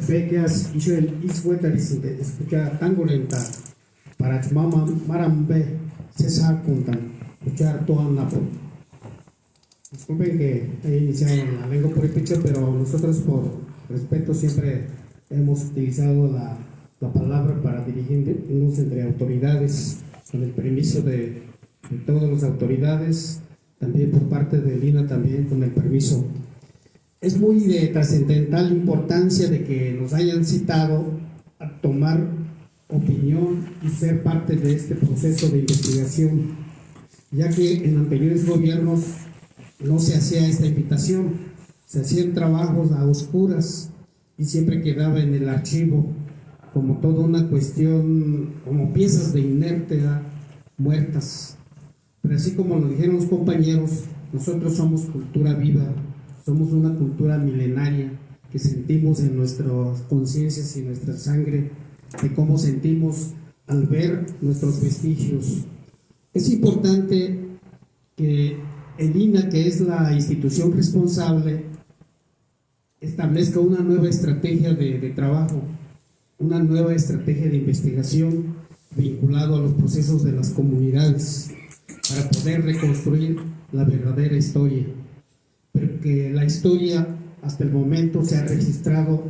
Pequeas, hizo el Isweteris, escuchar Tangolenta, para Mama Marambe, Cesar Kuntan, escuchar Toan Napo. Disculpen que he iniciado la lengua por el pecho, pero nosotros por respeto siempre hemos utilizado la palabra para dirigirnos entre autoridades, con el permiso de todas las autoridades, también por parte de Lina, también con el permiso. Es muy de trascendental importancia de que nos hayan citado a tomar opinión y ser parte de este proceso de investigación, ya que en anteriores gobiernos no se hacía esta invitación, se hacían trabajos a oscuras y siempre quedaba en el archivo como toda una cuestión, como piezas de inerte muertas. Pero así como nos dijeron los compañeros, nosotros somos cultura viva, somos una cultura milenaria que sentimos en nuestras conciencias y nuestra sangre, de cómo sentimos al ver nuestros vestigios. Es importante que el INAH, que es la institución responsable, establezca una nueva estrategia de trabajo, una nueva estrategia de investigación vinculado a los procesos de las comunidades para poder reconstruir la verdadera historia. Porque la historia hasta el momento se ha registrado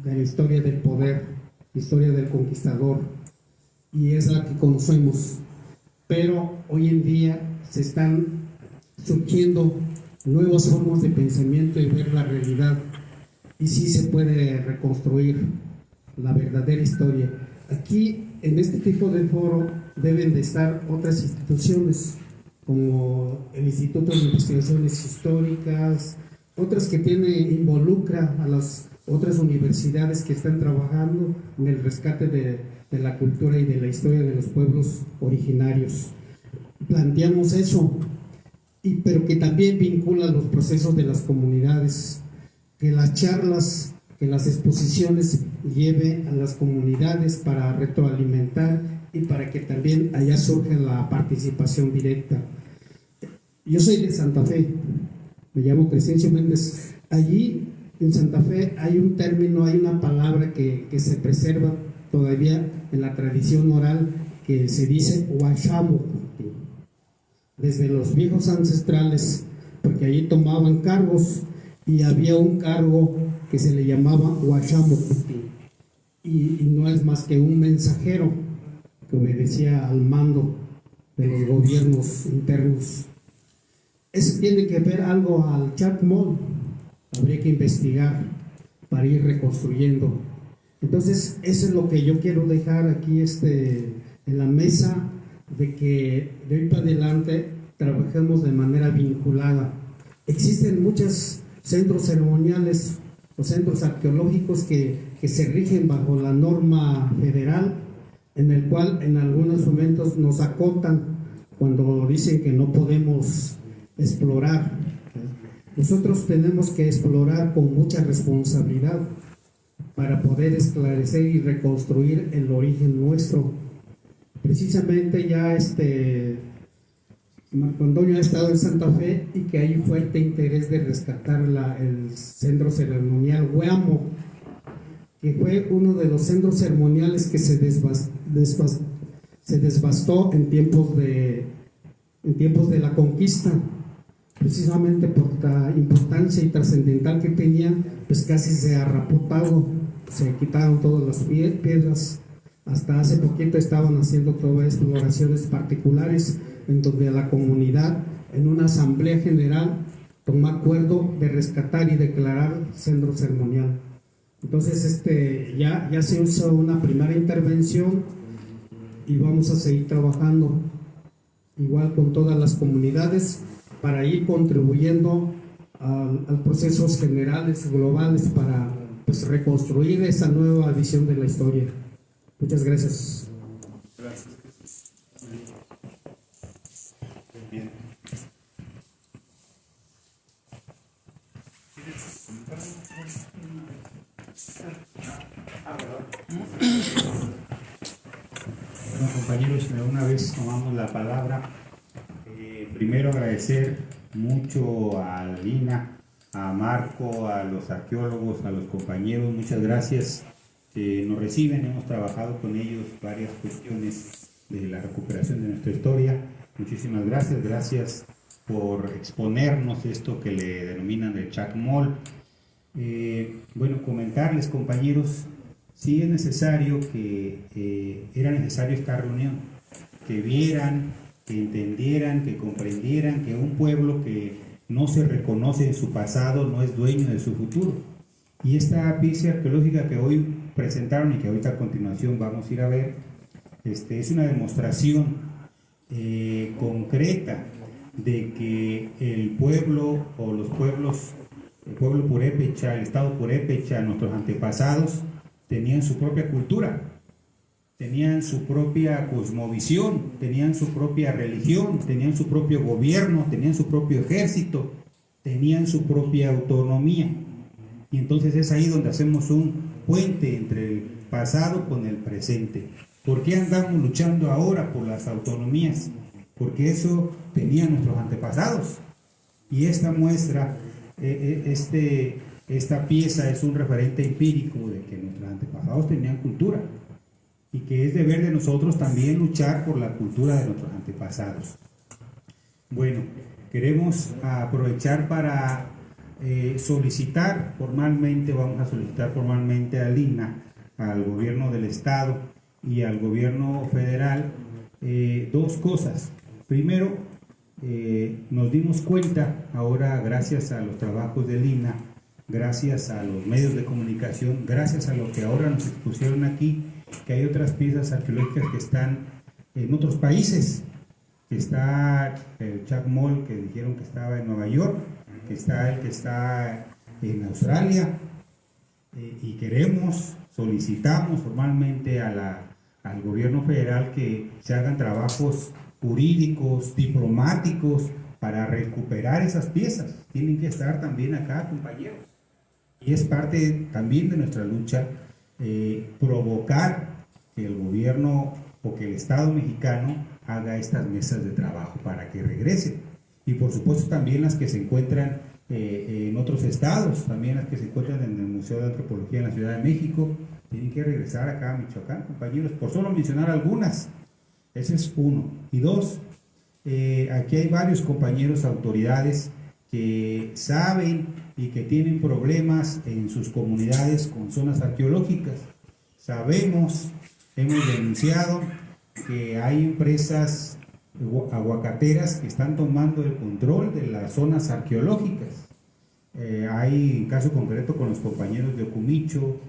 de la historia del poder, historia del conquistador, y es la que conocemos. Pero hoy en día se están surgiendo nuevas formas de pensamiento y ver la realidad, y sí se puede reconstruir la verdadera historia. Aquí en este tipo de foro deben de estar otras instituciones como el Instituto de Investigaciones Históricas, otras que involucra a las otras universidades que están trabajando en el rescate de la cultura y de la historia de los pueblos originarios. Planteamos eso, pero que también vincula los procesos de las comunidades, que las charlas que las exposiciones lleve a las comunidades para retroalimentar y para que también allá surja la participación directa. Yo soy de Santa Fe, me llamo Crescencio Méndez. Allí en Santa Fe hay un término, hay una palabra que se preserva todavía en la tradición oral, que se dice huachamo, desde los viejos ancestrales, porque allí tomaban cargos y había un cargo que se le llamaba huachamo, y no es más que un mensajero que obedecía al mando de los gobiernos internos. Eso tiene que ver algo al Chacmol, habría que investigar para ir reconstruyendo. Entonces, eso es lo que yo quiero dejar aquí en la mesa, de que de hoy para adelante trabajemos de manera vinculada. Existen muchos centros ceremoniales o centros arqueológicos que se rigen bajo la norma federal, en el cual en algunos momentos nos acotan cuando dicen que no podemos explorar. Nosotros tenemos que explorar con mucha responsabilidad para poder esclarecer y reconstruir el origen nuestro. Precisamente ya Marco Antonio ha estado en Santa Fe y que hay fuerte interés de rescatar el centro ceremonial Huamo, que fue uno de los centros ceremoniales que se desbastó en tiempos de la conquista, precisamente por la importancia y trascendental que tenía, pues casi se arrapó todo, se quitaron todas las piedras. Hasta hace poquito estaban haciendo todas exploraciones particulares, en donde la comunidad, en una asamblea general, tomó acuerdo de rescatar y declarar centro ceremonial. Entonces ya se hizo una primera intervención y vamos a seguir trabajando igual con todas las comunidades para ir contribuyendo a procesos generales, globales, para pues reconstruir esa nueva visión de la historia. Muchas gracias. Gracias. Bien. Bueno, compañeros, una vez tomamos la palabra, primero agradecer mucho a Lina, a Marco, a los arqueólogos, a los compañeros, muchas gracias que nos reciben. Hemos trabajado con ellos varias cuestiones de la recuperación de nuestra historia. Muchísimas gracias, gracias por exponernos esto que le denominan el Chacmol. Bueno, comentarles, compañeros, sí es necesario era necesario esta reunión, que vieran, que entendieran, que comprendieran que un pueblo que no se reconoce en su pasado no es dueño de su futuro. Y esta pieza arqueológica que hoy presentaron y que ahorita a continuación vamos a ir a ver, es una demostración concreta de que el pueblo o los pueblos, el pueblo purépecha, el estado purépecha, nuestros antepasados, tenían su propia cultura, tenían su propia cosmovisión, tenían su propia religión, tenían su propio gobierno, tenían su propio ejército, tenían su propia autonomía. Y entonces es ahí donde hacemos un puente entre el pasado con el presente. ¿Por qué andamos luchando ahora por las autonomías? Porque eso tenían nuestros antepasados. Y esta muestra, esta pieza es un referente empírico de que nuestros antepasados tenían cultura. Y que es deber de nosotros también luchar por la cultura de nuestros antepasados. Bueno, queremos aprovechar para solicitar formalmente, vamos a solicitar formalmente al INAH, al gobierno del estado y al gobierno federal, dos cosas. Primero, nos dimos cuenta ahora, gracias a los trabajos del INAH, gracias a los medios de comunicación, gracias a lo que ahora nos expusieron aquí, que hay otras piezas arqueológicas que están en otros países. Está el Chacmol, que dijeron que estaba en Nueva York, que está el que está en Australia, y solicitamos formalmente al gobierno federal que se hagan trabajos jurídicos, diplomáticos, para recuperar esas piezas. Tienen que estar también acá, compañeros. Y es parte también de nuestra lucha provocar que el gobierno o que el Estado mexicano haga estas mesas de trabajo para que regresen. Y por supuesto también las que se encuentran en otros estados, también las que se encuentran en el Museo de Antropología en la Ciudad de México, tienen que regresar acá a Michoacán, compañeros, por solo mencionar algunas. Ese es uno. Y dos, aquí hay varios compañeros, autoridades, que saben y que tienen problemas en sus comunidades con zonas arqueológicas. Sabemos, hemos denunciado que hay empresas aguacateras que están tomando el control de las zonas arqueológicas. Hay caso concreto con los compañeros de Ocumicho,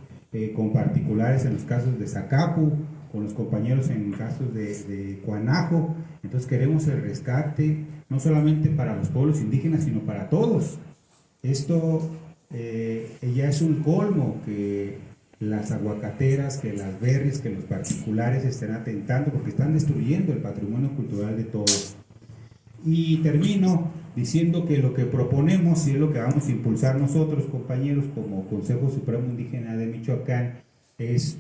con particulares en los casos de Zacapu, con los compañeros en casos de Cuanajo. Entonces queremos el rescate, no solamente para los pueblos indígenas, sino para todos. Esto ya es un colmo que las aguacateras, que las berries, que los particulares estén atentando porque están destruyendo el patrimonio cultural de todos. Y termino diciendo que lo que proponemos y es lo que vamos a impulsar nosotros, compañeros, como Consejo Supremo Indígena de Michoacán, es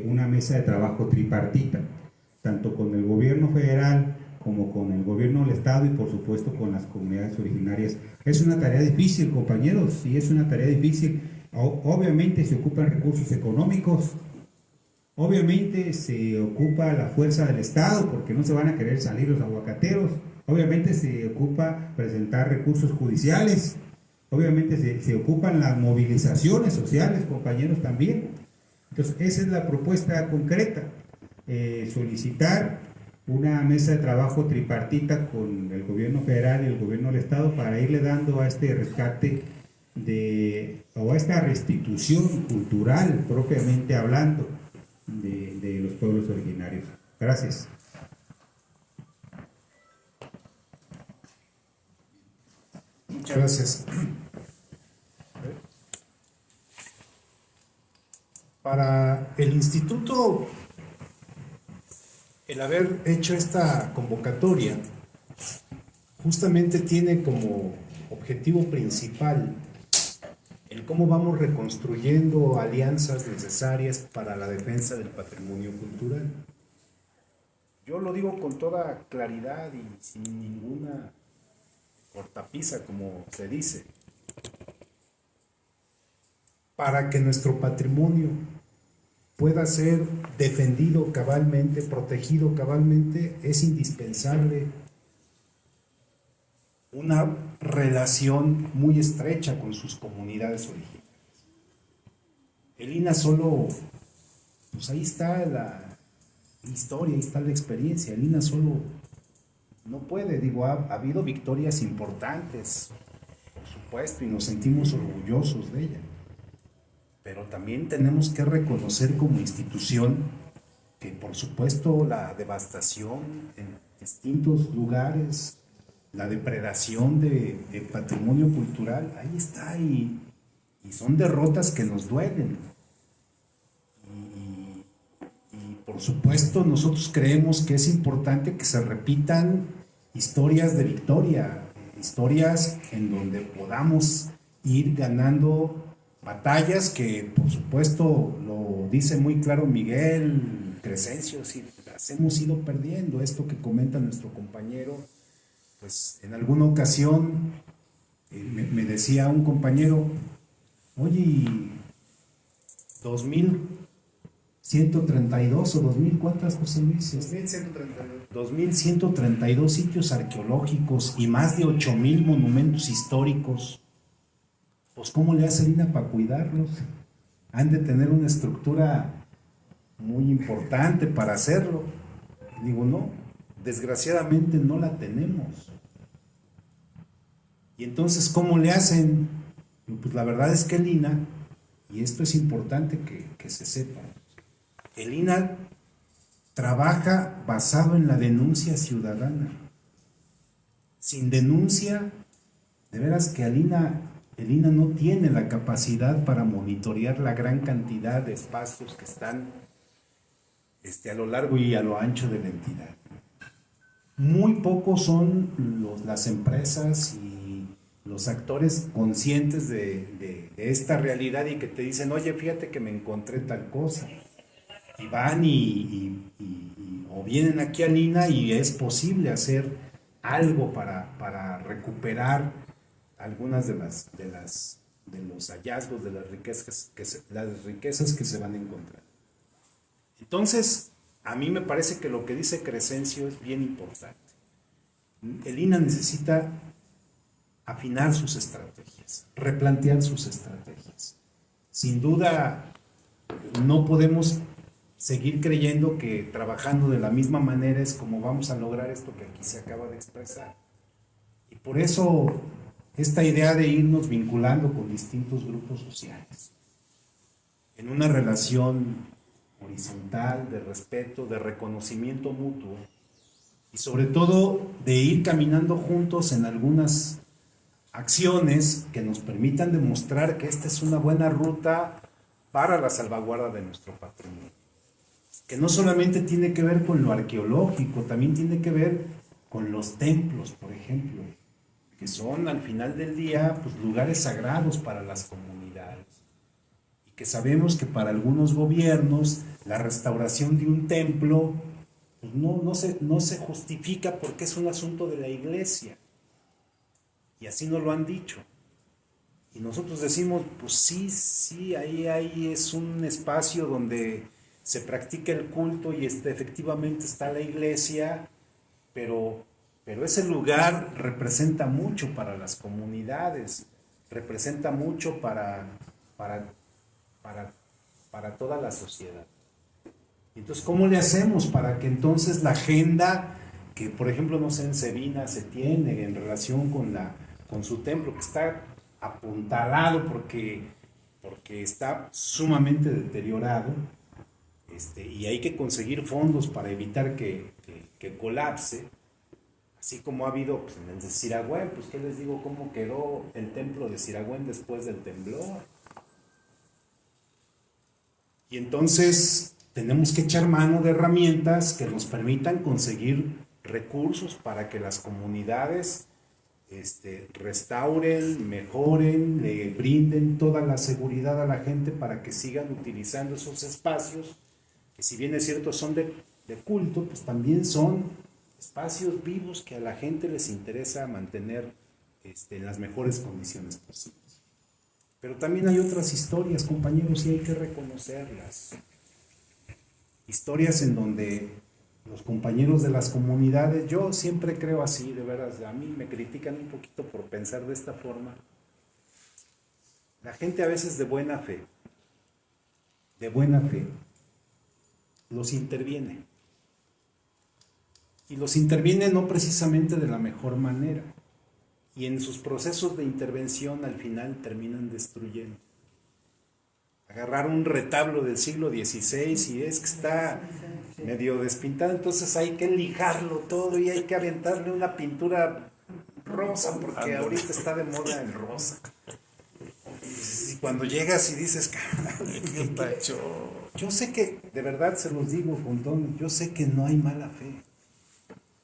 una mesa de trabajo tripartita, tanto con el gobierno federal como con el gobierno del estado y por supuesto con las comunidades originarias. Es una tarea difícil, compañeros, sí es una tarea difícil. Obviamente se ocupan recursos económicos, obviamente se ocupa la fuerza del estado porque no se van a querer salir los aguacateros, obviamente se ocupa presentar recursos judiciales, obviamente se ocupan las movilizaciones sociales, compañeros, también. Entonces esa es la propuesta concreta, solicitar una mesa de trabajo tripartita con el gobierno federal y el gobierno del estado para irle dando a este rescate o a esta restitución cultural propiamente hablando de los pueblos originarios. Gracias. Muchas gracias. Para el instituto, el haber hecho esta convocatoria justamente tiene como objetivo principal el cómo vamos reconstruyendo alianzas necesarias para la defensa del patrimonio cultural. Yo lo digo con toda claridad y sin ninguna cortapisa, como se dice. Para que nuestro patrimonio pueda ser defendido cabalmente, protegido cabalmente, es indispensable una relación muy estrecha con sus comunidades originarias. El INA solo, pues ahí está la historia, ahí está la experiencia. El INA solo no puede, digo, ha habido victorias importantes, por supuesto, y nos sentimos orgullosos de ella. Pero también tenemos que reconocer como institución que, por supuesto, la devastación en distintos lugares, la depredación de patrimonio cultural, ahí está, y son derrotas que nos duelen. Y por supuesto, nosotros creemos que es importante que se repitan historias de victoria, historias en donde podamos ir ganando batallas que, por supuesto, lo dice muy claro Miguel Crescencio, si las hemos ido perdiendo. Esto que comenta nuestro compañero, pues en alguna ocasión me decía un compañero, oye, 2132 o 2000, ¿cuántas, José Luis? 2132. 2132 sitios arqueológicos y más de 8000 monumentos históricos. Pues ¿cómo le hace el INA para cuidarlos? Han de tener una estructura muy importante para hacerlo. Digo, no, desgraciadamente no la tenemos. Y entonces, ¿cómo le hacen? Pues la verdad es que el INA, y esto es importante que se sepa, el INA trabaja basado en la denuncia ciudadana. Sin denuncia, de veras que el INA no tiene la capacidad para monitorear la gran cantidad de espacios que están a lo largo y a lo ancho de la entidad. Muy pocos son las empresas los actores conscientes de esta realidad y que te dicen, oye, fíjate que me encontré tal cosa. Y van o vienen aquí a Lina y es posible hacer algo para recuperar algunas de los hallazgos, de las riquezas que se van a encontrar. Entonces, a mí me parece que lo que dice Crescencio es bien importante. El INA necesita afinar sus estrategias, replantear sus estrategias. Sin duda, no podemos seguir creyendo que trabajando de la misma manera es como vamos a lograr esto que aquí se acaba de expresar. Y por eso, esta idea de irnos vinculando con distintos grupos sociales, en una relación horizontal, de respeto, de reconocimiento mutuo, y sobre todo de ir caminando juntos en algunas acciones que nos permitan demostrar que esta es una buena ruta para la salvaguarda de nuestro patrimonio. Que no solamente tiene que ver con lo arqueológico, también tiene que ver con los templos, por ejemplo, que son al final del día pues, lugares sagrados para las comunidades. Y que sabemos que para algunos gobiernos la restauración de un templo pues, no se justifica porque es un asunto de la iglesia. Y así nos lo han dicho. Y nosotros decimos, pues sí, ahí es un espacio donde se practica el culto y efectivamente está la iglesia, pero ese lugar representa mucho para las comunidades, representa mucho para toda la sociedad. Entonces, ¿cómo le hacemos para que entonces la agenda que, por ejemplo, no sé, en Sevilla se tiene en relación con su templo, que está apuntalado porque está sumamente deteriorado, y hay que conseguir fondos para evitar que colapse, así como ha habido pues, en el de Siragüen, pues qué les digo, cómo quedó el templo de Siragüen después del temblor. Y entonces tenemos que echar mano de herramientas que nos permitan conseguir recursos para que las comunidades restauren, mejoren, le brinden toda la seguridad a la gente para que sigan utilizando esos espacios, que si bien es cierto son de culto, pues también son espacios vivos que a la gente les interesa mantener en las mejores condiciones posibles. Pero también hay otras historias, compañeros, y hay que reconocerlas. Historias en donde los compañeros de las comunidades, yo siempre creo así, de veras, a mí me critican un poquito por pensar de esta forma. La gente a veces de buena fe, los interviene. Y los interviene no precisamente de la mejor manera. Y en sus procesos de intervención al final terminan destruyendo. Agarrar un retablo del siglo XVI y es que está medio despintado, entonces hay que lijarlo todo y hay que aventarle una pintura rosa porque ahorita está de moda el rosa. Y cuando llegas y dices, yo sé que, de verdad se los digo con don, yo sé que no hay mala fe.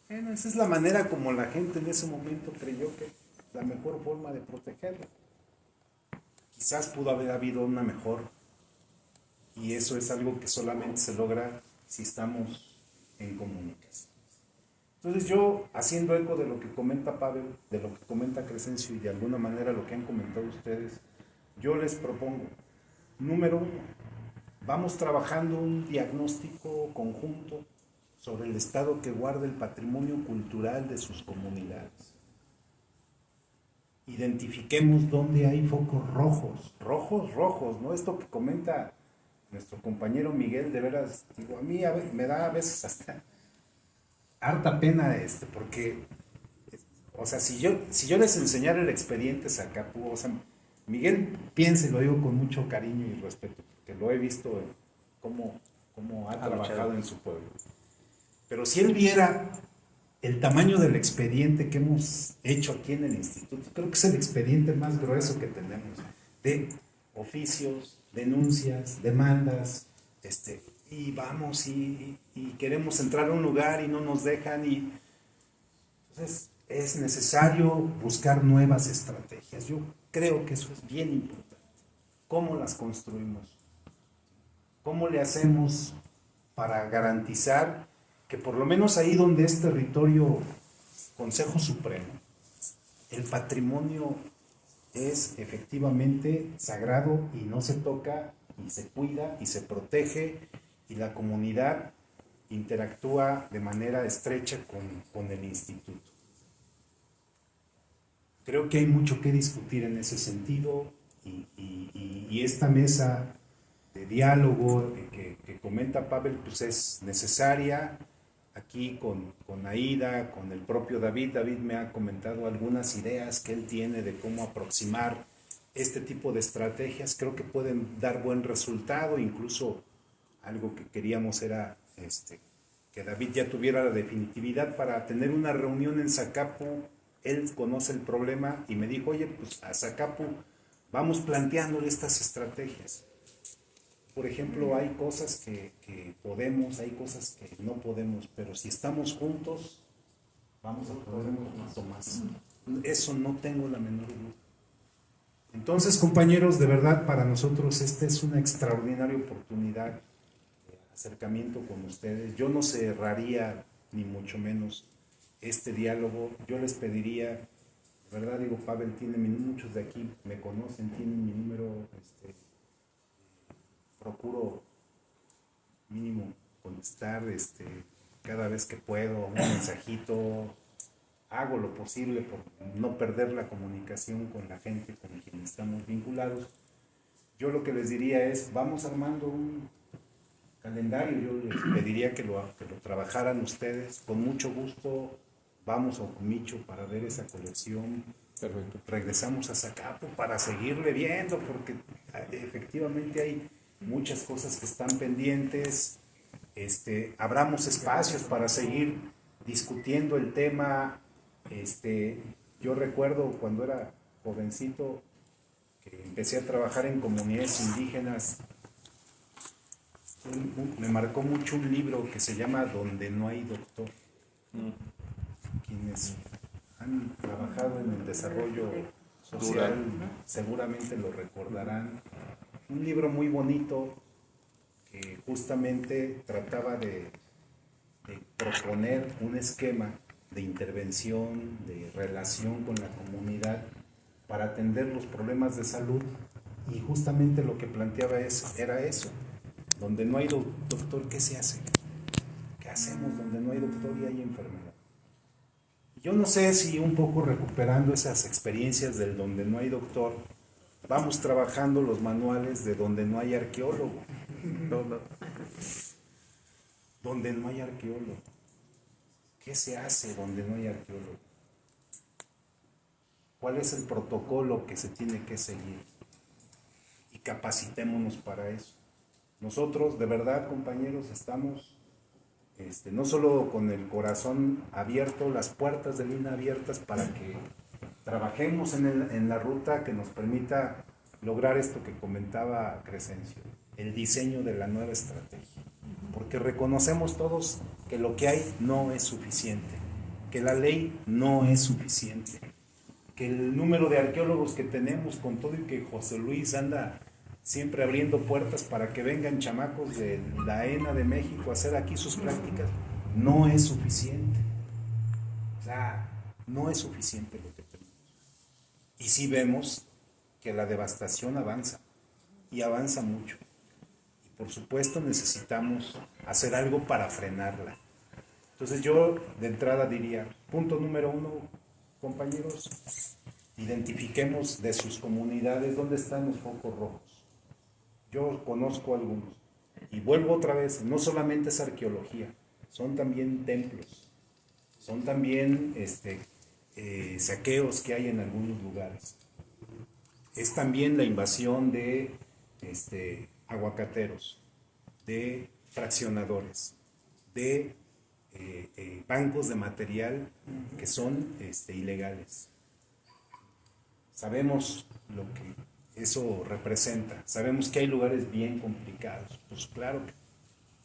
Bueno, esa es la manera como la gente en ese momento creyó que la mejor forma de protegerla. Quizás pudo haber habido una mejor, y eso es algo que solamente se logra si estamos en comunicación. Entonces yo, haciendo eco de lo que comenta Pavel, de lo que comenta Crescencio y de alguna manera lo que han comentado ustedes, yo les propongo, número 1, vamos trabajando un diagnóstico conjunto sobre el estado que guarda el patrimonio cultural de sus comunidades. Identifiquemos dónde hay focos rojos, ¿no? Esto que comenta nuestro compañero Miguel, de veras, digo, a mí me da a veces hasta harta pena porque, o sea, si yo les enseñara el expediente Sacapú, o sea, Miguel piensa, y lo digo con mucho cariño y respeto, porque lo he visto en cómo ha trabajado en su pueblo. Pero si él viera el tamaño del expediente que hemos hecho aquí en el instituto, creo que es el expediente más grueso que tenemos, de oficios, denuncias, demandas, y vamos y queremos entrar a un lugar y no nos dejan, y entonces es necesario buscar nuevas estrategias. Yo creo que eso es bien importante. ¿Cómo las construimos? ¿Cómo le hacemos para garantizar que por lo menos ahí donde es territorio Consejo Supremo, el patrimonio es efectivamente sagrado y no se toca y se cuida y se protege y la comunidad interactúa de manera estrecha con el instituto? Creo que hay mucho que discutir en ese sentido y esta mesa de diálogo que comenta Pavel pues es necesaria. Aquí con Aida, con el propio David. David me ha comentado algunas ideas que él tiene de cómo aproximar este tipo de estrategias. Creo que pueden dar buen resultado. Incluso algo que queríamos era que David ya tuviera la definitividad para tener una reunión en Zacapu. Él conoce el problema y me dijo, oye, pues a Zacapu vamos planteándole estas estrategias. Por ejemplo, hay cosas que podemos, hay cosas que no podemos, pero si estamos juntos, vamos a poder mucho más. Eso no tengo la menor duda. Entonces, compañeros, de verdad, para nosotros esta es una extraordinaria oportunidad de acercamiento con ustedes. Yo no cerraría, ni mucho menos, este diálogo. Yo les pediría, de verdad, digo, Pavel tiene, muchos de aquí me conocen, tienen mi número, procuro mínimo contestar cada vez que puedo, un mensajito, hago lo posible por no perder la comunicación con la gente con quien estamos vinculados. Yo lo que les diría es, vamos armando un calendario. Yo les pediría que lo trabajaran ustedes, con mucho gusto vamos a Ocumicho para ver esa colección. Perfecto. Regresamos a Zacapu para seguirle viendo, porque efectivamente hay muchas cosas que están pendientes. Abramos espacios para seguir discutiendo el tema. Yo recuerdo cuando era jovencito que empecé a trabajar en comunidades indígenas. Me marcó mucho un libro que se llama Donde no hay doctor. Quienes han trabajado en el desarrollo social seguramente lo recordarán. Un libro muy bonito que justamente trataba de proponer un esquema de intervención, de relación con la comunidad para atender los problemas de salud, y justamente lo que planteaba era eso. Donde no hay doctor, ¿qué se hace? ¿Qué hacemos donde no hay doctor y hay enfermedad? Yo no sé si un poco recuperando esas experiencias del donde no hay doctor, vamos trabajando los manuales de donde no hay arqueólogo. Donde no hay arqueólogo. ¿Qué se hace donde no hay arqueólogo? ¿Cuál es el protocolo que se tiene que seguir? Y capacitémonos para eso. Nosotros, de verdad, compañeros, estamos no solo con el corazón abierto, las puertas del INA abiertas para que trabajemos en la ruta que nos permita lograr esto que comentaba Crescencio, el diseño de la nueva estrategia. Porque reconocemos todos que lo que hay no es suficiente, que la ley no es suficiente, que el número de arqueólogos que tenemos, con todo y que José Luis anda siempre abriendo puertas para que vengan chamacos de la ENA de México a hacer aquí sus prácticas, no es suficiente. O sea, no es suficiente lo que tenemos. Y sí vemos que la devastación avanza, y avanza mucho. Y por supuesto necesitamos hacer algo para frenarla. Entonces yo de entrada diría, punto número 1, compañeros, identifiquemos de sus comunidades dónde están los focos rojos. Yo conozco algunos. Y vuelvo otra vez, no solamente es arqueología, son también templos, son también saqueos que hay en algunos lugares. Es también la invasión de aguacateros, de fraccionadores, de bancos de material que son ilegales. Sabemos lo que eso representa, sabemos que hay lugares bien complicados. Pues claro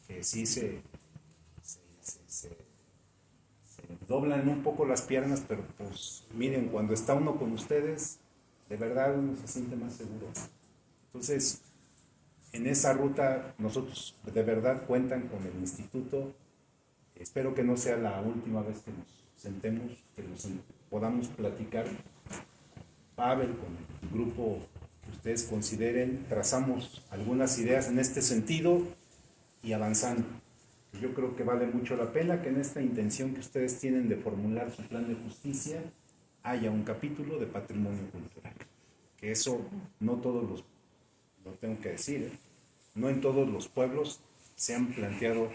que sí se doblan un poco las piernas, pero pues miren, cuando está uno con ustedes, de verdad uno se siente más seguro. Entonces, en esa ruta nosotros de verdad cuentan con el instituto. Espero que no sea la última vez que nos sentemos, que podamos platicar. Pavel, con el grupo que ustedes consideren, trazamos algunas ideas en este sentido y avanzando. Yo creo que vale mucho la pena que en esta intención que ustedes tienen de formular su plan de justicia haya un capítulo de patrimonio cultural. Que eso no todos lo tengo que decir, no en todos los pueblos se han planteado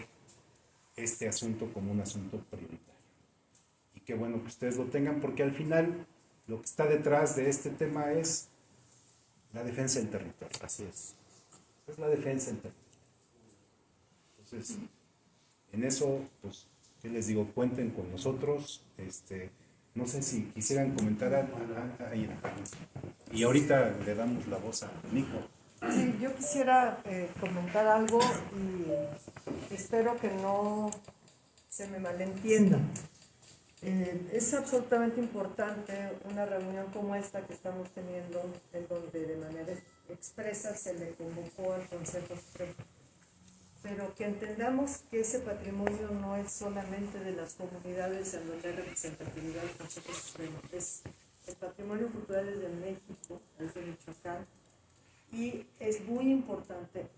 este asunto como un asunto prioritario. Y qué bueno que ustedes lo tengan, porque al final lo que está detrás de este tema es la defensa del territorio. Así es la defensa del territorio. Entonces, en eso, pues, ¿qué les digo? Cuenten con nosotros. No sé si quisieran comentar algo. Y ahorita le damos la voz a Nico. Sí, yo quisiera comentar algo y espero que no se me malentienda. Es absolutamente importante una reunión como esta que estamos teniendo, en donde de manera expresa se le convocó al Consejo Supremo. Pero que entendamos que ese patrimonio no es solamente de las comunidades en donde hay representatividad del Consejo Supremo, el patrimonio cultural es de México, es de Michoacán, y es muy importante,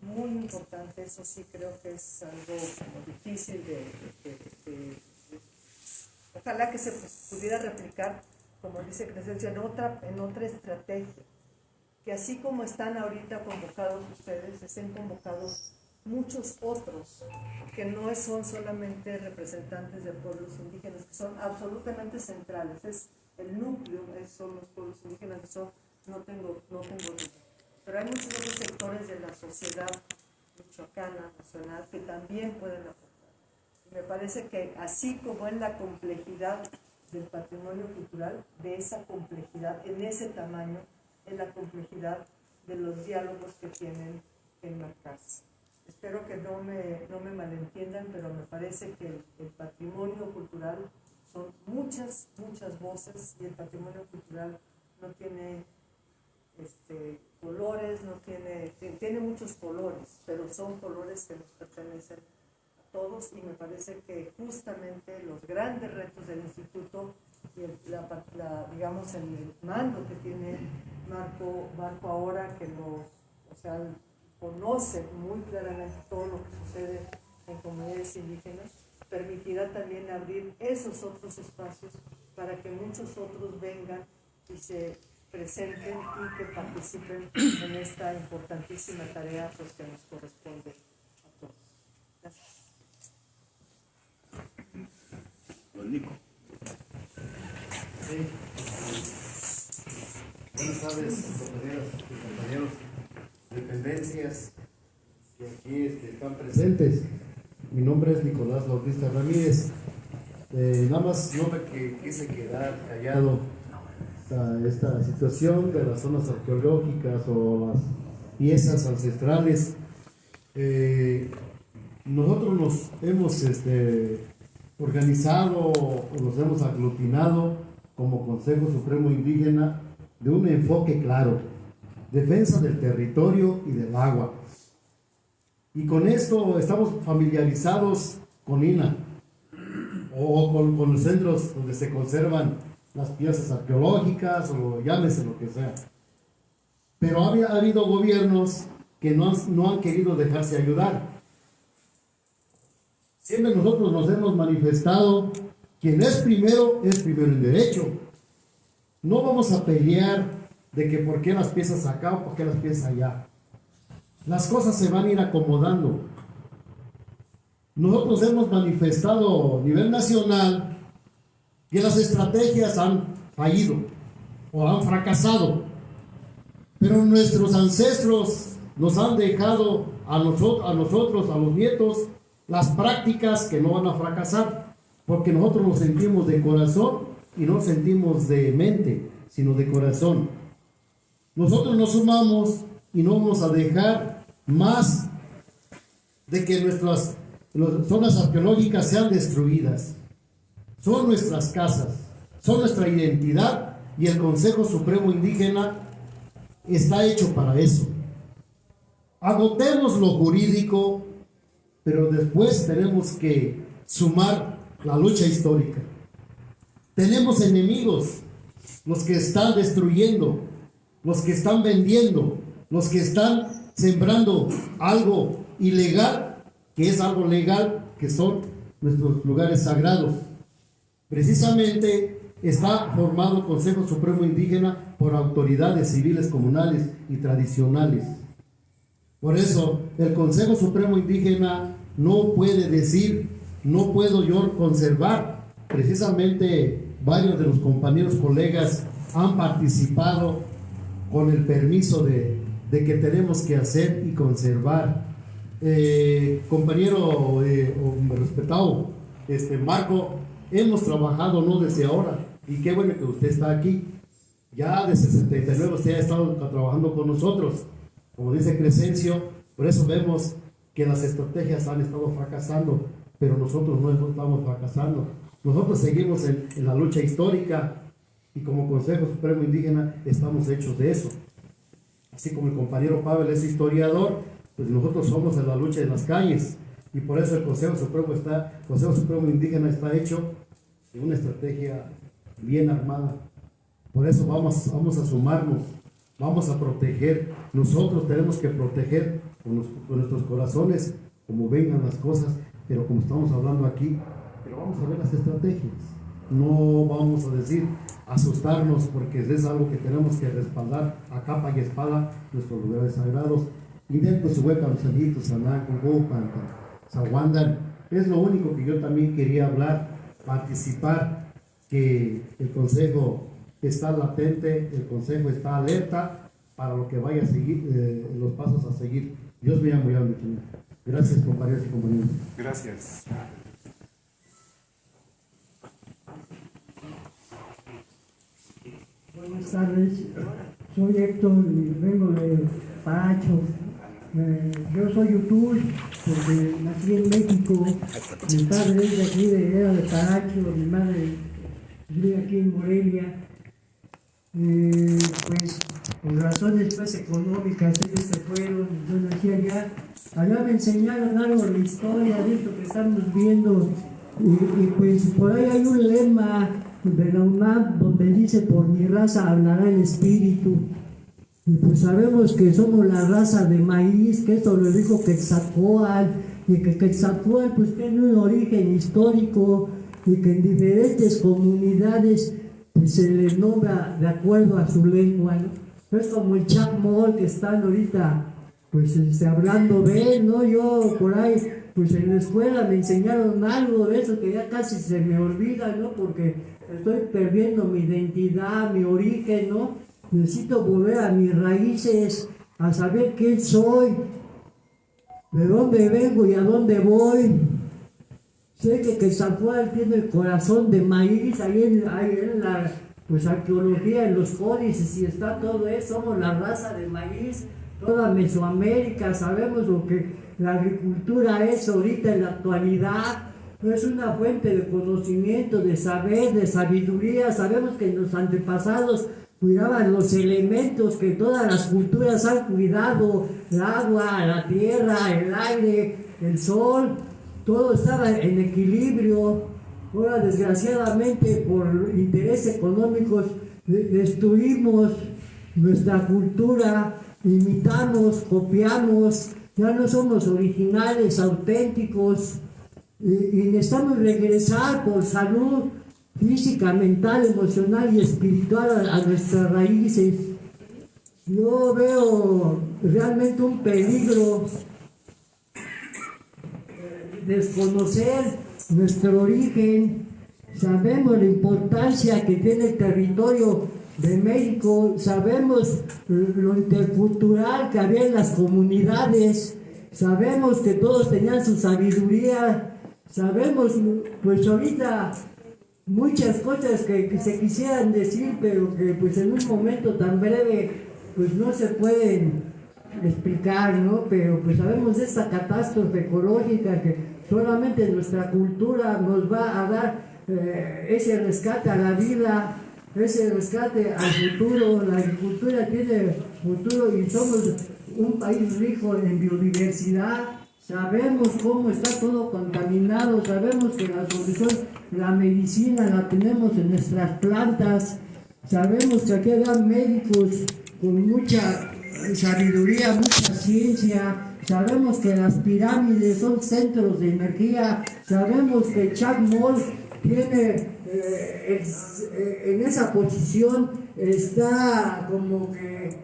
eso sí creo que es algo como difícil ojalá que se pudiera replicar, como dice Crescencia, en otra estrategia, que así como están ahorita convocados ustedes, estén convocados muchos otros que no son solamente representantes de pueblos indígenas, que son absolutamente centrales, es el núcleo, son los pueblos indígenas, eso no tengo duda. Pero hay muchos otros sectores de la sociedad michoacana, nacional, que también pueden aportar. Y me parece que así como en la complejidad del patrimonio cultural, de esa complejidad, en ese tamaño, en la complejidad de los diálogos que tienen que enmarcarse. Espero que no me malentiendan, pero me parece que el patrimonio cultural son muchas voces, y el patrimonio cultural no tiene colores, tiene muchos colores, pero son colores que nos pertenecen a todos, y me parece que justamente los grandes retos del instituto y digamos el mando que tiene Marco ahora, que conoce muy claramente todo lo que sucede en comunidades indígenas, permitirá también abrir esos otros espacios para que muchos otros vengan y se presenten y que participen en esta importantísima tarea pues, que nos corresponde a todos. Gracias. Don Nico. Sí. Buenas tardes, compañeras y compañeros, dependencias que aquí están presentes. Mi nombre es Nicolás Bautista Ramírez. Nada más no me quise quedar callado a esta situación de las zonas arqueológicas o las piezas ancestrales. Nosotros nos hemos organizado o nos hemos aglutinado como Consejo Supremo Indígena de un enfoque claro: defensa del territorio y del agua. Y con esto estamos familiarizados con INA o con los centros donde se conservan las piezas arqueológicas o llámese lo que sea. Pero ha habido gobiernos que no han querido dejarse ayudar. Siempre nosotros nos hemos manifestado: quien es primero en derecho. No vamos a pelear de que por qué las piezas acá o por qué las piezas allá. Las cosas se van a ir acomodando. Nosotros hemos manifestado a nivel nacional que las estrategias han fallido o han fracasado, pero nuestros ancestros nos han dejado a nosotros, a los nietos, las prácticas que no van a fracasar, porque nosotros nos sentimos de corazón y no sentimos de mente, sino de corazón. Nosotros nos sumamos y no vamos a dejar más de que nuestras zonas arqueológicas sean destruidas. son nuestras casas, son nuestra identidad, y el Consejo Supremo Indígena está hecho para eso. Agotemos lo jurídico, pero después tenemos que sumar la lucha histórica. Tenemos enemigos, los que están destruyendo, los que están vendiendo, los que están sembrando algo ilegal, que es algo legal, que son nuestros lugares sagrados. Precisamente está formado el Consejo Supremo Indígena por autoridades civiles, comunales y tradicionales. Por eso, el Consejo Supremo Indígena no puede decir, no puedo yo conservar. Precisamente varios de los compañeros, colegas, han participado con el permiso de que tenemos que hacer y conservar. Compañero respetado, Marco, hemos trabajado no desde ahora, y qué bueno que usted está aquí. Ya desde 79 usted ha estado trabajando con nosotros, como dice Crescencio. Por eso vemos que las estrategias han estado fracasando, pero nosotros no estamos fracasando. Nosotros seguimos en la lucha histórica, y como Consejo Supremo Indígena estamos hechos de eso. Así como el compañero Pavel es historiador, pues nosotros somos en la lucha en las calles, y por eso el Consejo Supremo Indígena está hecho de una estrategia bien armada. Por eso vamos a sumarnos, vamos a proteger. Nosotros tenemos que proteger con nuestros corazones, como vengan las cosas, pero como estamos hablando aquí, pero vamos a ver las estrategias. No vamos a decir asustarnos, porque es algo que tenemos que respaldar a capa y espada, nuestros lugares sagrados. Y dentro de su hueca, los anjitos, Sanán, Cucupan, Zahuandan. Es lo único que yo también quería hablar, participar, que el Consejo está latente, el Consejo está alerta para lo que vaya a seguir, los pasos a seguir. Dios me llamo. Gracias, compañeros y compañeras. Gracias. Buenas tardes, soy Héctor y vengo de Paracho. Yo soy Utul, porque nací en México. Mi padre es de aquí, era de Paracho, mi madre vive aquí en Morelia. Pues por razones pues, económicas ellos se fueron, yo nací allá. Allá me enseñaron algo de la historia de esto que estamos viendo, y pues por ahí hay un lema de la UNAM donde dice: por mi raza hablará el espíritu. Y pues sabemos que somos la raza de maíz, que esto lo dijo Quetzalcóatl, y que Quetzalcóatl pues tiene un origen histórico, y que en diferentes comunidades pues, se les nombra de acuerdo a su lengua, ¿no? Es como el chacmol que están ahorita pues hablando de él, ¿no? Yo por ahí pues en la escuela me enseñaron algo de eso que ya casi se me olvida, ¿no? Porque estoy perdiendo mi identidad, mi origen, ¿no? Necesito volver a mis raíces, a saber quién soy, de dónde vengo y a dónde voy. Sé que Quetzalcóatl tiene el corazón de maíz, ahí en la pues, arqueología, en los códices, y está todo eso. Somos la raza de maíz, toda Mesoamérica, sabemos lo que la agricultura es ahorita en la actualidad. Es una fuente de conocimiento, de saber, de sabiduría. Sabemos que los antepasados cuidaban los elementos que todas las culturas han cuidado: el agua, la tierra, el aire, el sol. Todo estaba en equilibrio. Ahora, desgraciadamente, por intereses económicos, destruimos nuestra cultura, imitamos, copiamos, ya no somos originales, auténticos, y necesitamos regresar por salud física, mental, emocional y espiritual a nuestras raíces. Yo veo realmente un peligro desconocer nuestro origen. Sabemos la importancia que tiene el territorio de México, sabemos lo intercultural que había en las comunidades, sabemos que todos tenían su sabiduría, sabemos pues ahorita muchas cosas que se quisieran decir, pero que pues en un momento tan breve pues no se pueden explicar, ¿no? Pero pues sabemos de esta catástrofe ecológica que solamente nuestra cultura nos va a dar ese rescate a la vida, ese rescate al futuro. La agricultura tiene futuro y somos un país rico en biodiversidad. Sabemos cómo está todo contaminado, sabemos que la solución, la medicina la tenemos en nuestras plantas, sabemos que aquí hay médicos con mucha sabiduría, mucha ciencia, sabemos que las pirámides son centros de energía, sabemos que Chuck Moll tiene en esa posición, está como que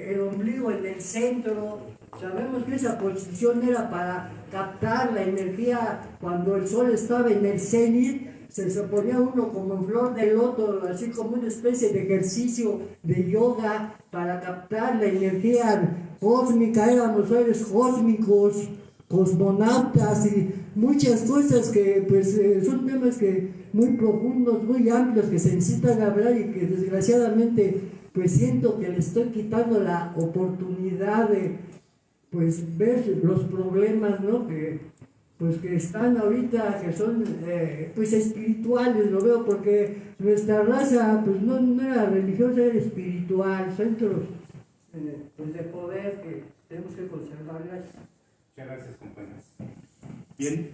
el ombligo en el centro. Sabemos que esa posición era para captar la energía cuando el sol estaba en el cenit. Se ponía uno como en flor de loto, así como una especie de ejercicio de yoga para captar la energía cósmica. Éramos seres cósmicos, cosmonautas y muchas cosas que pues son temas que muy profundos, muy amplios, que se necesitan hablar y que desgraciadamente pues siento que le estoy quitando la oportunidad de pues ver los problemas, ¿no? que están ahorita, que son pues espirituales, lo veo, porque nuestra raza pues no era religiosa, era espiritual, centros pues de poder que tenemos que conservar. Muchas gracias, compañeros. Bien,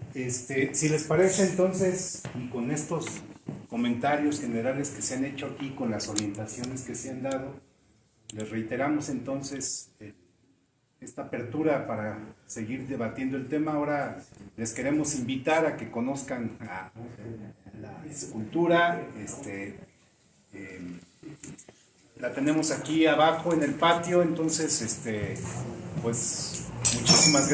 si les parece entonces, y con estos comentarios generales que se han hecho aquí, con las orientaciones que se han dado, les reiteramos entonces esta apertura para seguir debatiendo el tema. Ahora les queremos invitar a que conozcan la escultura. La tenemos aquí abajo en el patio, entonces pues muchísimas gracias.